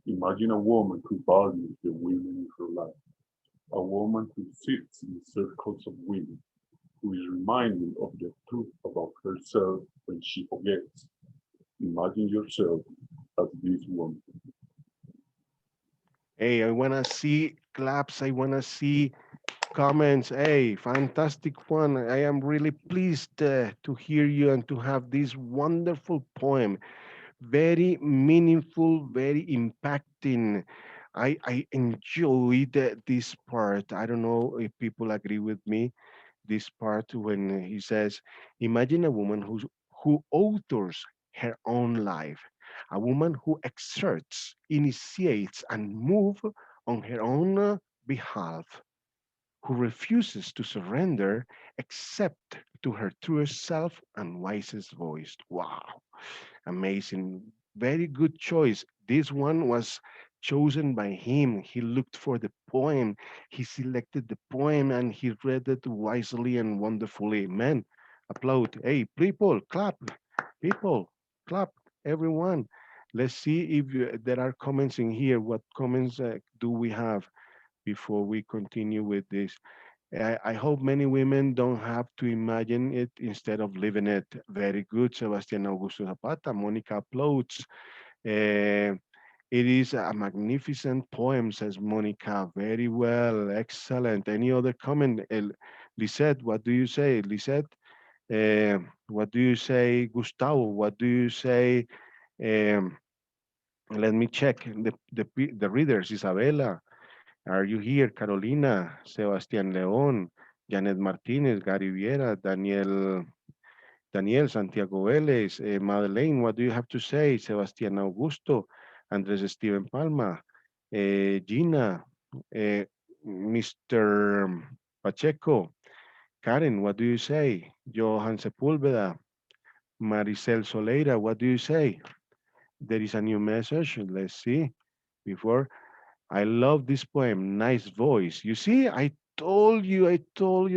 Imagine a woman who values the women in her life, a woman who sits in circles of women, who is reminded of the truth about herself when she forgets. Imagine yourself as this woman. Hey, I wanna see claps. I wanna see comments. Hey, fantastic one. I am really pleased to hear you and to have this wonderful poem. Very meaningful, very impacting. I enjoyed this part. I don't know if people agree with me. This part when he says, "Imagine a woman who authors her own life, a woman who exerts, initiates, and moves on her own behalf, who refuses to surrender except to her truest self and wisest voice. Wow, amazing. Very good choice. This one was chosen by him. He looked for the poem, he selected the poem, and he read it wisely and wonderfully. Man, applaud. Hey, people, clap. People, clap. Everyone. Let's see if there are comments in here. What comments do we have before we continue with this? I hope many women don't have to imagine it instead of living it. Very good, Sebastian Augusto Zapata. Monica applauds. Uh, it is a magnificent poem, says Monica. Very well, excellent. Any other comment? Lisette, what do you say? Lisette, what do you say? Gustavo, what do you say? Um, Let me check the readers. Isabela, are you here? Carolina, Sebastián León, Janet Martinez, Gary Viera, Daniel Santiago Vélez, Madeleine, what do you have to say? Sebastián Augusto, Andrés Steven Palma, Gina, eh, Mr. Pacheco, Karen, what do you say? Johan Sepúlveda, Maricel Soleira, what do you say? There is a new message. Let's see. Before I love this poem. Nice voice. You see, I told you,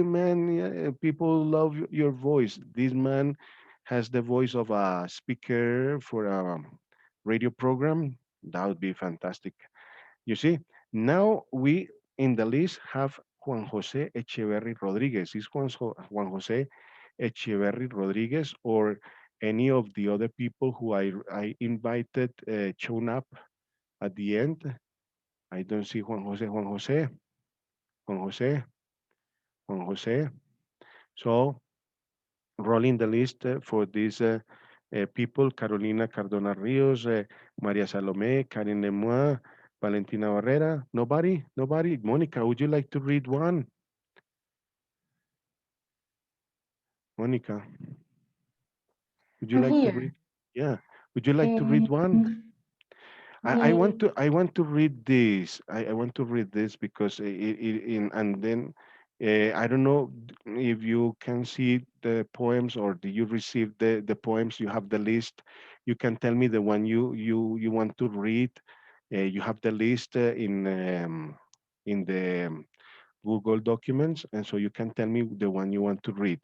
man. Yeah, people love your voice. This man has the voice of a speaker for a radio program. That would be fantastic. You see, now we in the list have Juan Jose Echeverry Rodriguez. Is Juan Jose Echeverry Rodriguez or any of the other people who I invited shown up at the end? I don't see Juan Jose, Juan Jose, Juan Jose, Juan Jose. So rolling the list for these people, Carolina Cardona Rios, Maria Salome, Karen Lemois, Valentina Barrera. Nobody? Nobody? Monica, would you like to read one? Monica, would you I'm like to read? here. Yeah. Would you like to read one? Um, I want to read this. I want to read this because and then I don't know if you can see the poems or do you receive the poems. You have the list. You can tell me the one you want to read. You have the list in the Google Documents, and so you can tell me the one you want to read.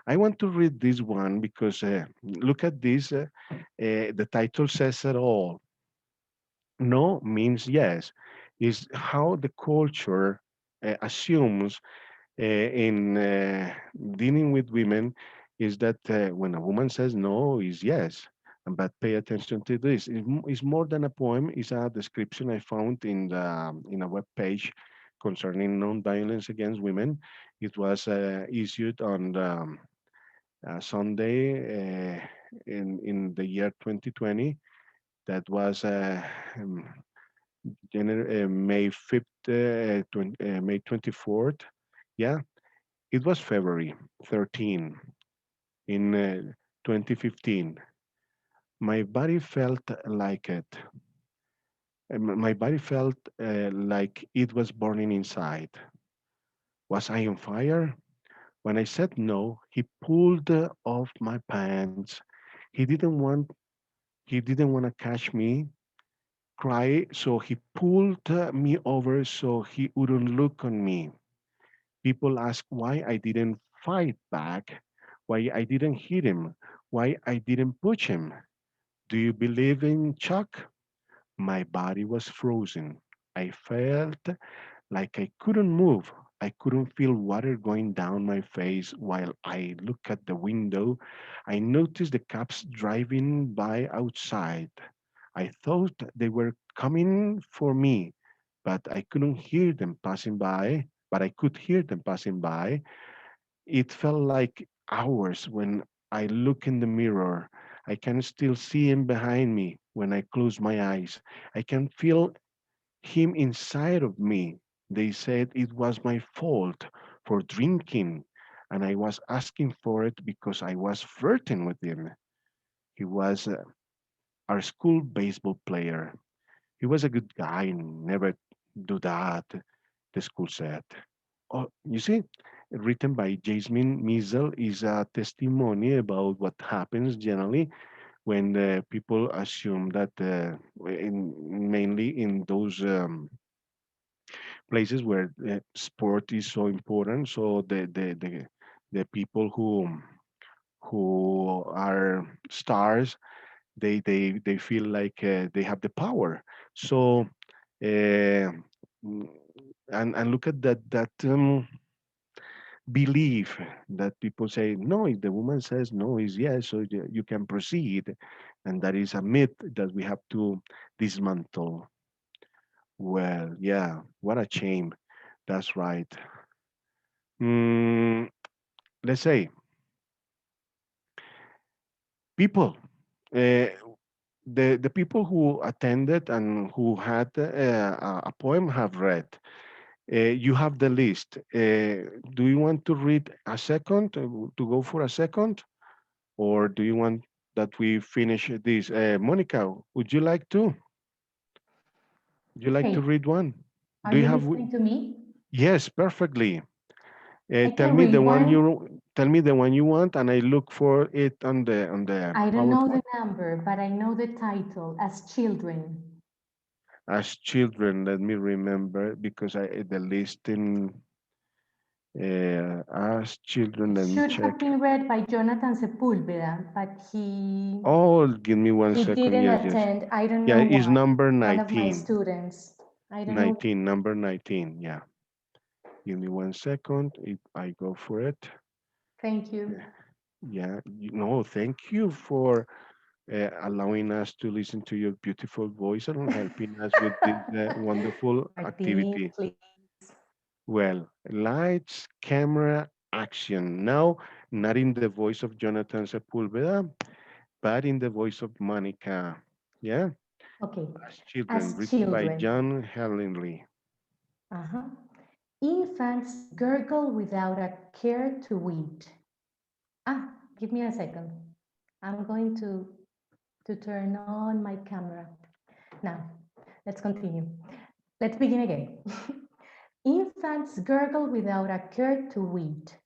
I want to read this one because look at this. The title says it all. No means yes is how the culture assumes in dealing with women is that when a woman says no is yes. But pay attention to this. It's more than a poem. It's a description I found in a web page concerning non-violence against women. It was issued on Sunday in the year 2020. That was May 5th, May 24th. Yeah, it was February 13 in 2015. My body felt like it. My body felt like it was burning inside. Was I on fire? When I said no, he pulled off my pants. He didn't want. He didn't want to catch me cry, so he pulled me over so he wouldn't look on me. People ask why I didn't fight back, why I didn't hit him, why I didn't push him. Do you believe in Chuck? My body was frozen. I felt like I couldn't move. I couldn't feel water going down my face while I looked at the window. I noticed the cops driving by outside. I thought they were coming for me, but I couldn't hear them passing by. But I could hear them passing by. It felt like hours when I look in the mirror. I can still see him behind me when I close my eyes. I can feel him inside of me. They said it was my fault for drinking, and I was asking for it because I was flirting with him. He was our school baseball player. He was a good guy and never do that, the school said. Oh, you see, written by Jasmine Miesel is a testimony about what happens generally when people assume that mainly in those places where sport is so important. So the people who are stars, they feel like they have the power. So uh, mm, and look at that belief that people say no. If the woman says no is yes, so you can proceed, and that is a myth that we have to dismantle. Well, yeah, what a shame. That's right. Mm, let's say people, uh, the people who attended and who had a poem have read. You have the list. Do you want to read a second, to go for a second, or do you want that we finish this? Monica, would you like to? Would you like to Okay, read one? are Do you you have? listening to me? Yes, perfectly. I Tell can me the read one one. you tell me the one you want, and I look for it on the I don't know the PowerPoint. number, but I know the title, As Children. As children, let me remember because the list in as children. It Let me should have check. been read by Jonathan Sepulveda, but Oh, give me one he second. didn't Yes, yes. attend. I don't Yeah, know it's why. number One of my 19. students. I don't know. 19, number 19. Yeah. Give me one second. If I go for it. Thank you. Yeah. No, thank you for allowing us to listen to your beautiful voice and helping us with this wonderful Martin, activity. please. Well, lights, camera, action. Now, not in the voice of Jonathan Sepulveda, but in the voice of Monica. Yeah? Okay. As Children, As written by children. John Helenly. Uh-huh. Infants gurgle without a care to eat. Ah, give me a second. I'm going to turn on my camera. Now, let's continue. Let's begin again. Infants gurgle without a care to eat.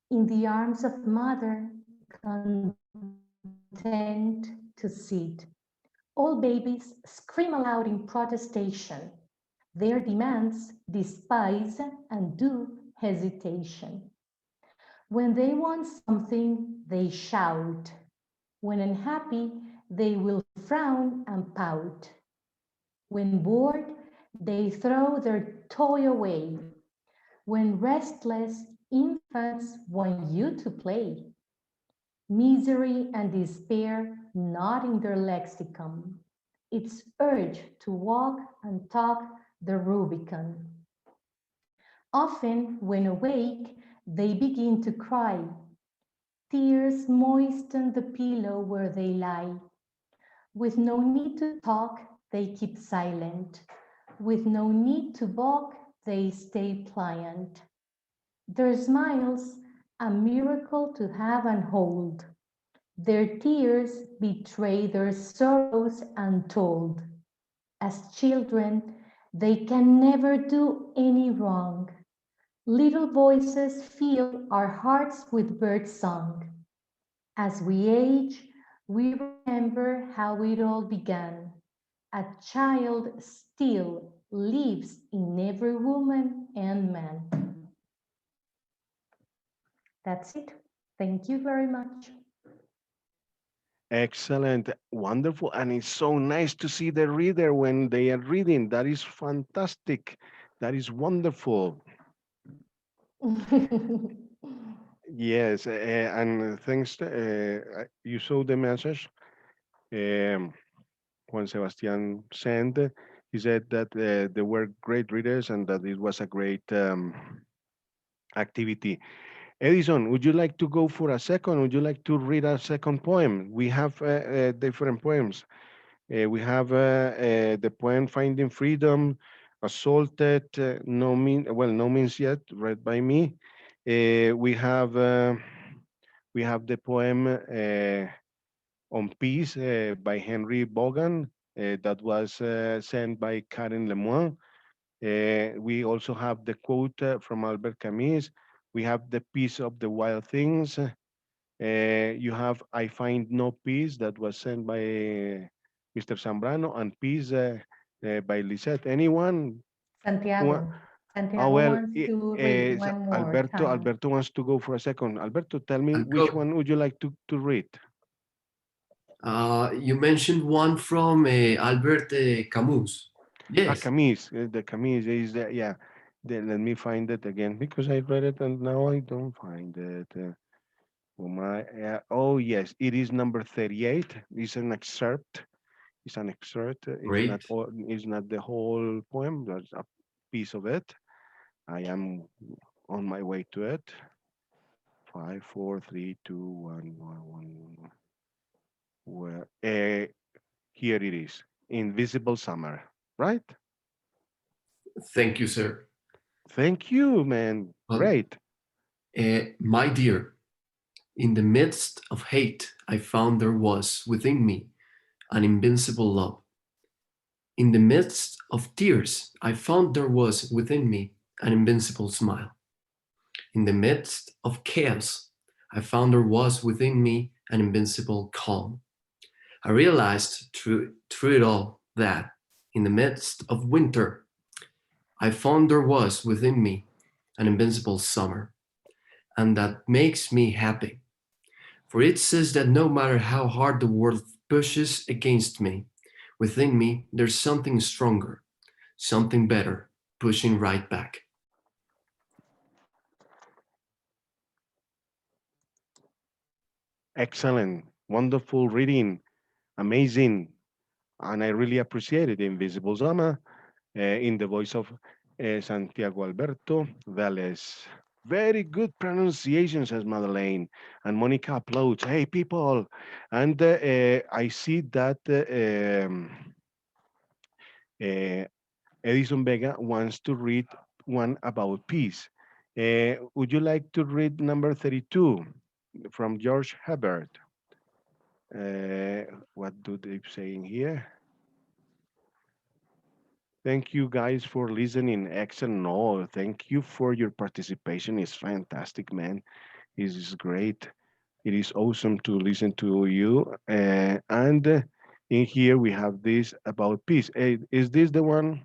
In the arms of mother, content to sit. All babies scream aloud in protestation. Their demands despise and do hesitation. When they want something, they shout. When unhappy, they will frown and pout. When bored, they throw their toy away. When restless, infants want you to play. Misery and despair not in their lexicon. It's urge to walk and talk the Rubicon. Often, when awake, they begin to cry. Tears moisten the pillow where they lie. With no need to talk, they keep silent. With no need to balk, they stay pliant. Their smiles, a miracle to have and hold. Their tears betray their sorrows untold. As children, they can never do any wrong. Little voices fill our hearts with bird song. As we age, we remember how it all began. A child still lives in every woman and man. That's it. Thank you very much. Excellent, wonderful, and it's so nice to see the reader when they are reading. That is fantastic. That is wonderful. Yes, and thanks. You saw the message. Um, Juan Sebastian sent. He said that they were great readers and that it was a great activity. Edison, would you like to go for a second? Would you like to read a second poem? We have different poems. We have the poem "Finding Freedom," "Assaulted," no means yet, read by me. We have the poem "On Peace" by Henry Bogan that was sent by Karen Lemoine. We also have the quote from Albert Camus. We have the Peace of the Wild Things. You have I Find No Peace that was sent by Mr. Zambrano, and Peace by Lisette. Anyone? Santiago. Oh, Santiago well, wants to read one more time. Alberto wants to go for a second. Alberto, tell me I'll which go. one would you like to read? You mentioned one from Albert Camus. Yes. Camus. The Camus is the, yeah. Let me find it again because I read it and now I don't find it. Oh yes, it is number 38. It's an excerpt. It's an excerpt. Great. It's not the whole poem. There's a piece of it. I am on my way to it. 5, 4, 3, 2, 1, 1. Well, here it is. Invisible Summer, right? Thank you, sir. Thank you, man. Great. My dear, in the midst of hate, I found there was within me an invincible love. In the midst of tears, I found there was within me an invincible smile. In the midst of chaos, I found there was within me an invincible calm. I realized through it all that in the midst of winter, I found there was within me an invincible summer, and that makes me happy. For it says that no matter how hard the world pushes against me, within me there's something stronger, something better, pushing right back. Excellent. Wonderful reading. Amazing. And I really appreciated Invisible Summer in the voice of Santiago Alberto Vélez. Very good pronunciation, says Madeleine. And Monica applauds. Hey, people. And I see that Edison Vega wants to read one about peace. Would you like to read number 32 from George Herbert? What do they say in here? Thank you guys for listening. Excellent. No, thank you for your participation. It's fantastic, man. This is great. It is awesome to listen to you. And in here we have this about peace. Is this the one?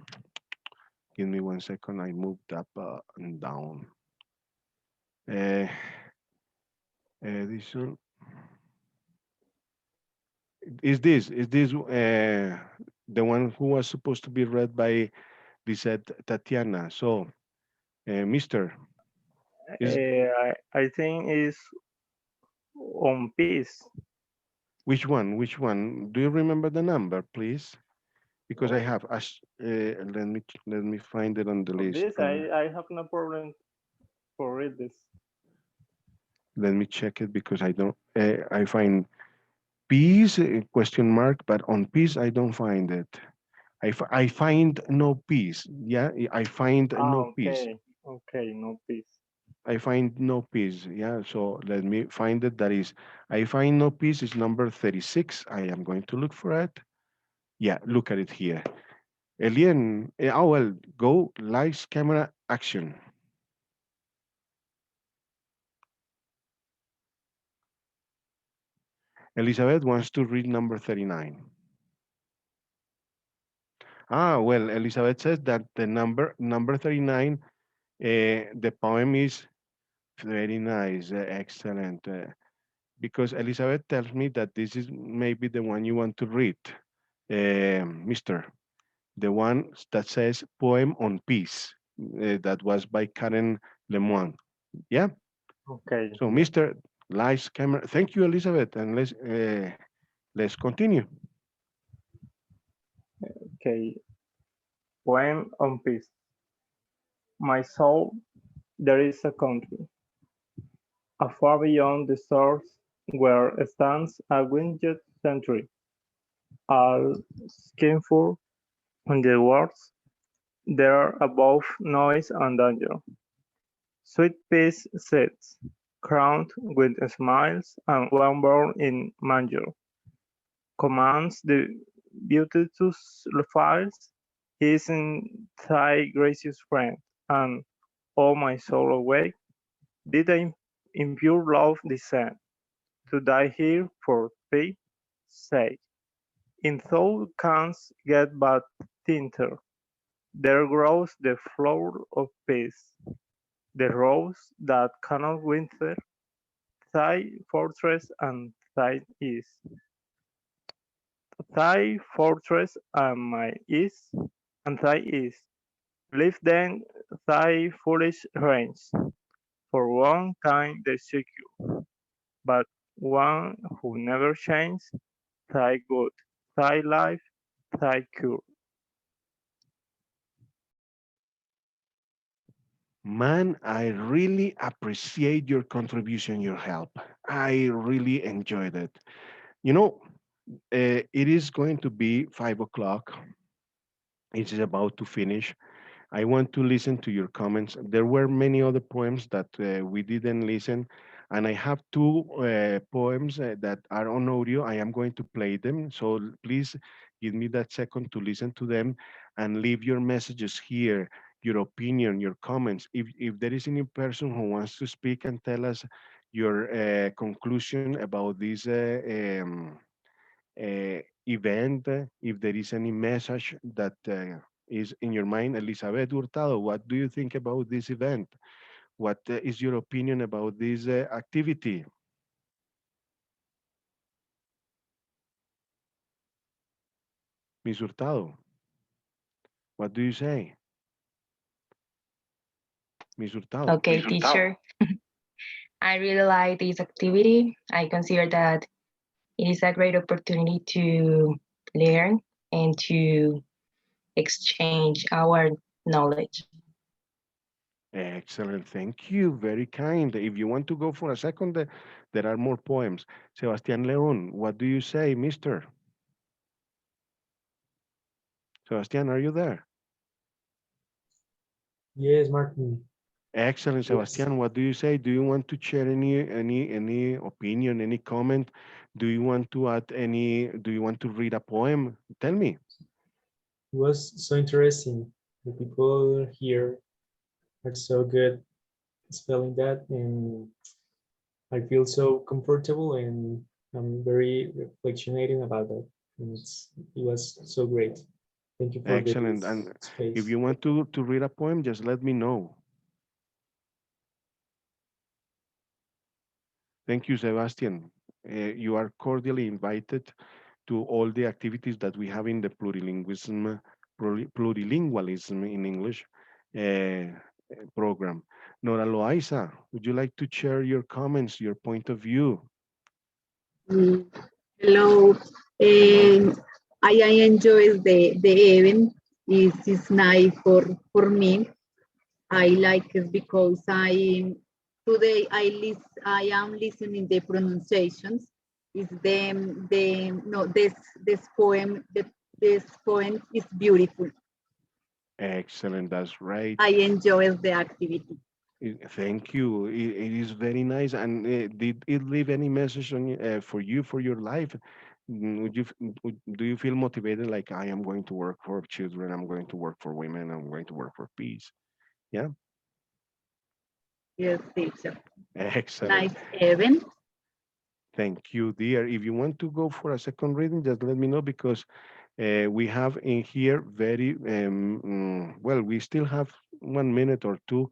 Give me 1 second. I moved up and down. This one. Is this the one who was supposed to be read by Lisette Tatiana? So, Mister, I think is on peace. which one? Which one? Do you remember the number, please? Because I have. Let me find it on the list. This I have no problem for read this. Let me check it because I don't. I find peace question mark, but on peace I don't find it. I find no peace. Yeah, I find no peace. Okay, no peace. I find no peace. Yeah, so let me find it. That is, I find no peace is number 36. I am going to look for it. Yeah, look at it here. Elian, well, go, lights, camera, action. Elizabeth wants to read number 39. Well, Elizabeth says that the number 39, the poem is very nice, excellent. Because Elizabeth tells me that this is maybe the one you want to read, Mister. The one that says poem on peace, that was by Karen Lemoine. Yeah? Okay. So, Mister, lights, camera. Thank you, Elizabeth, and let's continue. Okay. Poem on peace. My soul, there is a country, afar beyond the stars, where stands a winged sentry, all skinful on the words, there above noise and danger. Sweet peace sits, crowned with smiles and one born in manger, commands the beauteous files He isn't thy gracious friend, and all my soul awake, did I in pure love descend to die here for thee sake. In thou canst get but tinter, there grows the flower of peace, the rose that cannot wither, thy fortress and thine is. Thy fortress and my is, and thy is. Leave then thy foolish reins, for one kind they secure, but one who never changes, thy good, thy life, thy cure. Man, I really appreciate your contribution, your help. I really enjoyed it. You know, it is going to be 5 o'clock. It's about to finish. I want to listen to your comments. There were many other poems that we didn't listen, and I have two poems that are on audio. I am going to play them, so please give me that second to listen to them and leave your messages here, your opinion, your comments. If there is any person who wants to speak and tell us your conclusion about this event, if there is any message that is in your mind. Elizabeth Hurtado, what do you think about this event? What is your opinion about this activity? Ms. Hurtado, what do you say? Ms. Hurtado. Okay, teacher. I really like this activity. I consider that it is a great opportunity to learn and to exchange our knowledge. Excellent. Thank you. Very kind. If you want to go for a second, there are more poems. Sebastián León, what do you say, mister? Sebastián, are you there? Yes, Martin. Excellent, Yes. Sebastián. What do you say? Do you want to share any opinion, any comment? Do you want to add any? Do you want to read a poem? Tell me. It was so interesting. The people here are so good spelling that, and I feel so comfortable, and I'm very reflectionating about that. And it was so great. Thank you for Excellent. this And if space. you want to read a poem, just let me know. Thank you, Sebastian. You are cordially invited to all the activities that we have in the plurilingualism in English program. Nora Loaiza, would you like to share your comments, your point of view? Mm, Hello. I enjoy the event. It's nice for me. I like it because today I am listening the pronunciations. Is the no this poem is beautiful. Excellent, that's right. I enjoy the activity. Thank you. It is very nice. And did it leave any message on for you for your life? Would you do you feel motivated? Like I am going to work for children. I'm going to work for women. I'm going to work for peace. Yeah. Yes, teacher. Excellent. Nice event. Thank you, dear. If you want to go for a second reading, just let me know because we have in here very well. We still have 1 minute or two.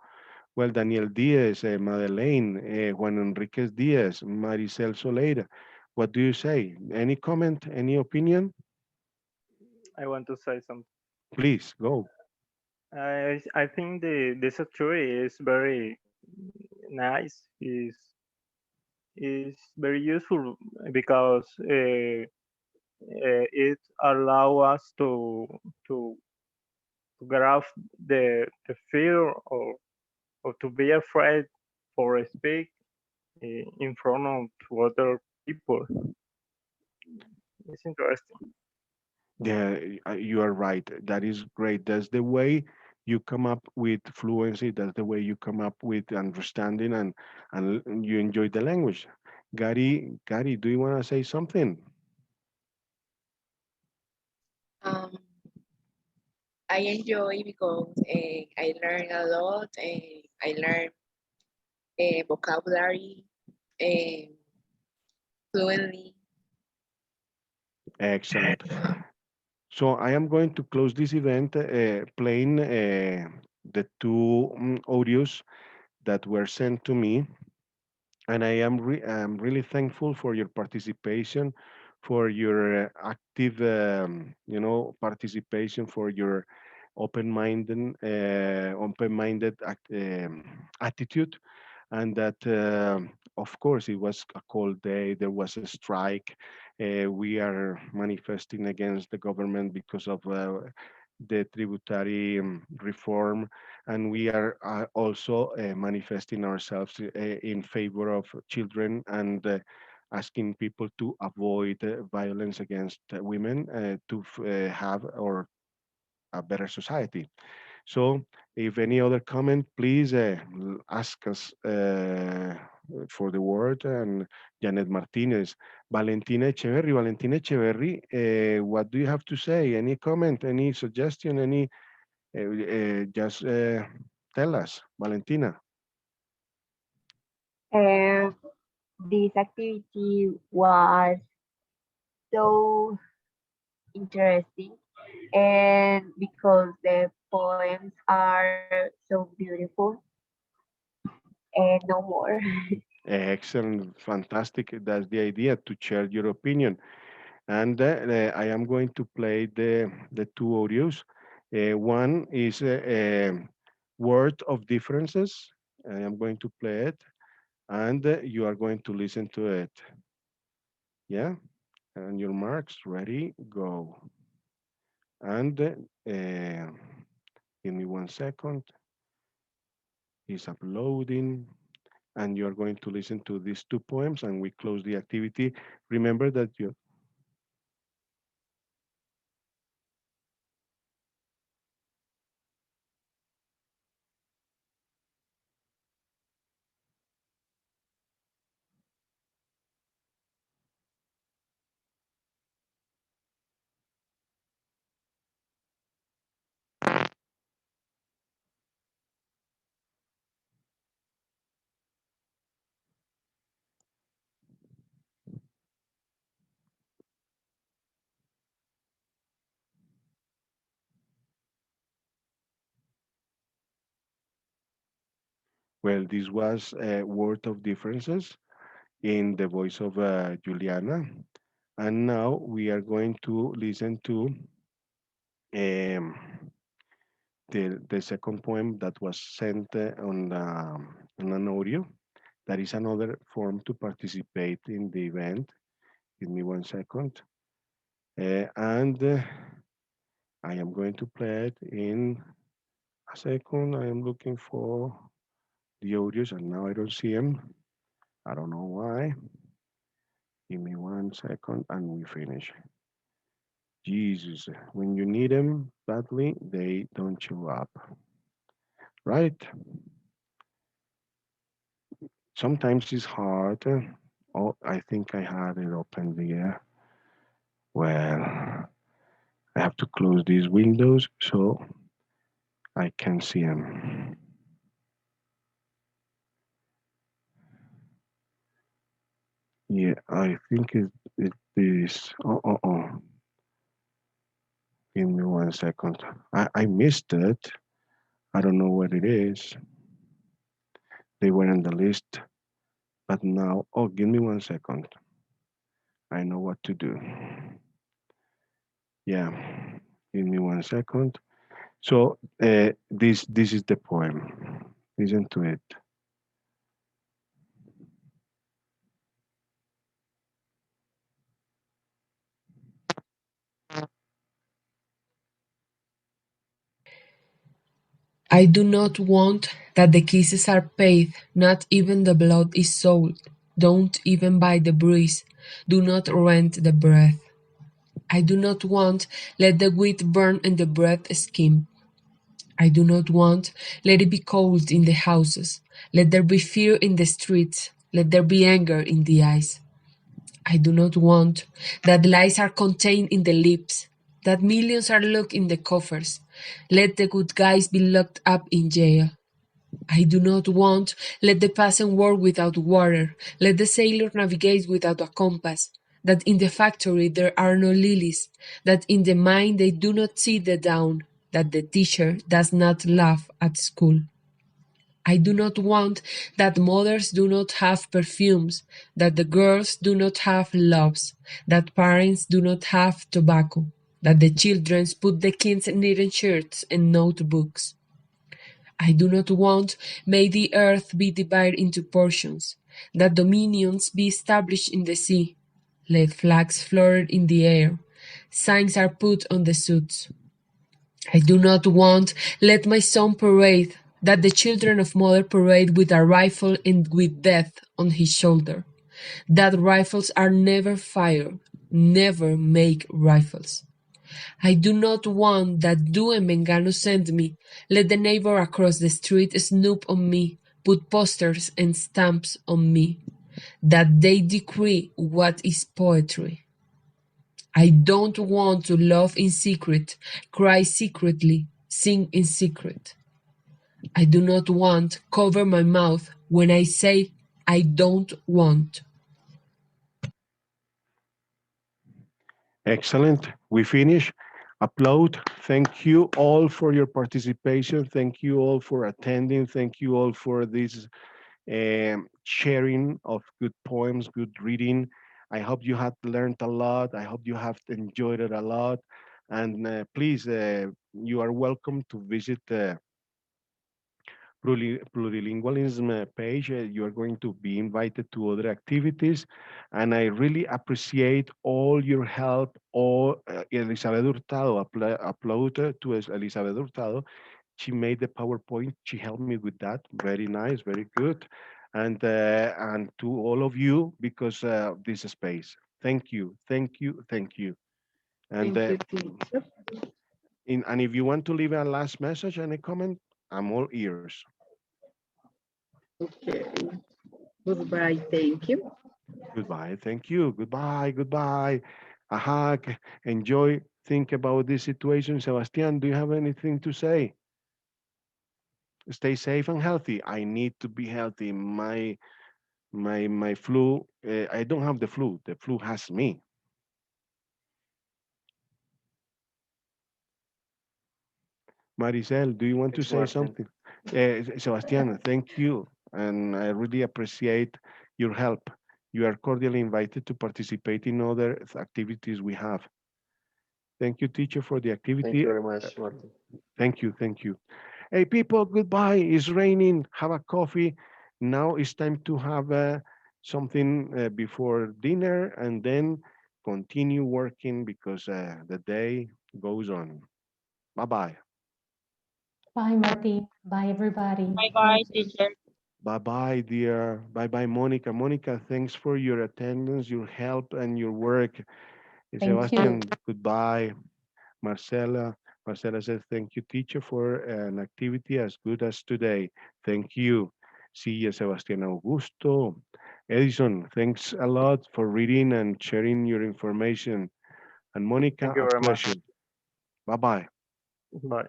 Well, Daniel Diaz, Madeleine, Juan Enriquez Diaz, Maricel Soleira. What do you say? Any comment? Any opinion? I want to say something. Please go. I think this activity is very nice. Is very useful because it allow us to grab the fear or to be afraid for speak in front of other people. It's interesting. Yeah, you are right. That is great. That's the way you come up with fluency. That's the way you come up with understanding and you enjoy the language. Gary, do you want to say something? Um, I enjoy because I learn a lot. I learn vocabulary fluently. Excellent. So I am going to close this event playing the two audios that were sent to me, and I'm really thankful for your participation, for your active, participation, for your open-minded attitude, and that of course it was a cold day. There was a strike. We are manifesting against the government because of the tributary reform, and we are also manifesting ourselves in favor of children and asking people to avoid violence against women to have or a better society. So, if any other comment, please ask us for the word. And Janet Martinez, Valentina Echeverry, what do you have to say? Any comment, any suggestion, any? Just tell us, Valentina. Uh, this activity was so interesting, and because the poems are so beautiful, and no more. Excellent, fantastic. That's the idea, to share your opinion. And I am going to play the two audios. One is a word of differences. I am going to play it, and you are going to listen to it. Yeah? And your marks, ready, go. And give me 1 second. It's uploading. And you are going to listen to these two poems, and we close the activity. Remember that you well, this was a word of differences in the voice of Juliana. And now we are going to listen to um, the second poem that was sent on an audio. That is another form to participate in the event. Give me 1 second. And I am going to play it in a second. I am looking for the audios, and now I don't see them. I don't know why. Give me 1 second and we finish. Jesus, when you need them badly, they don't show up, right? Sometimes it's hard. Oh, I think I had it open there. Well, I have to close these windows so I can see them. Yeah, I think it is. Oh. Give me 1 second. I missed it. I don't know what it is. They were on the list, but now, oh, give me 1 second. I know what to do. Yeah, give me 1 second. So this is the poem. Listen to it. I do not want that the kisses are paid, not even the blood is sold. Don't even buy the breeze, do not rent the breath. I do not want, let the wheat burn and the bread skim. I do not want, let it be cold in the houses. Let there be fear in the streets. Let there be anger in the eyes. I do not want that lies are contained in the lips, that millions are locked in the coffers. Let the good guys be locked up in jail. I do not want, let the peasant work without water, let the sailor navigate without a compass, that in the factory there are no lilies, that in the mine they do not see the dawn, that the teacher does not laugh at school. I do not want that mothers do not have perfumes, that the girls do not have loves, that parents do not have tobacco, that the children put the kids' knitting shirts and notebooks. I do not want, may the earth be divided into portions, that dominions be established in the sea. Let flags float in the air, signs are put on the suits. I do not want, let my son parade, that the children of mother parade with a rifle and with death on his shoulder. That rifles are never fired, never make rifles. I do not want that do and Mengano send me. Let the neighbor across the street snoop on me, put posters and stamps on me, that they decree what is poetry. I don't want to love in secret, cry secretly, sing in secret. I do not want cover my mouth when I say I don't want. Excellent. We finish. Applaud. Thank you all for your participation. Thank you all for attending. Thank you all for this sharing of good poems, good reading. I hope you have learned a lot. I hope you have enjoyed it a lot. And please, you are welcome to visit the plurilingualism page. You are going to be invited to other activities. And I really appreciate all your help. All Elizabeth Hurtado, applaud to Elizabeth Hurtado. She made the PowerPoint. She helped me with that. Very nice, very good. And to all of you because of this space. Thank you, thank you, thank you. And Thank you, teacher. and if you want to leave a last message and a comment, I'm all ears. Okay. Goodbye. Thank you. Goodbye. Thank you. Goodbye. Goodbye. A hug. Enjoy. Think about this situation. Sebastian, do you have anything to say? Stay safe and healthy. I need to be healthy. My flu. I don't have the flu. The flu has me. Maricel, do you want to Thanks, say Martin. something? Sebastian, thank you. And I really appreciate your help. You are cordially invited to participate in other activities we have. Thank you, teacher, for the Thank you activity. very much, Martin. Thank you. Thank you. Hey, people, goodbye. It's raining. Have a coffee. Now it's time to have something before dinner and then continue working because the day goes on. Bye bye. Bye, Martin. Bye, everybody. Bye Thank bye, you. teacher. Bye bye, dear. Bye bye, Monica. Monica, thanks for your attendance, your help, and your work. Thank you. Sebastian, goodbye. Marcela, Marcela says, thank you, teacher, for an activity as good as today. Thank you. See you, Sebastian Augusto. Edison, thanks a lot for reading and sharing your information. And Monica, Thank you a very much. pleasure. Bye bye. Bye.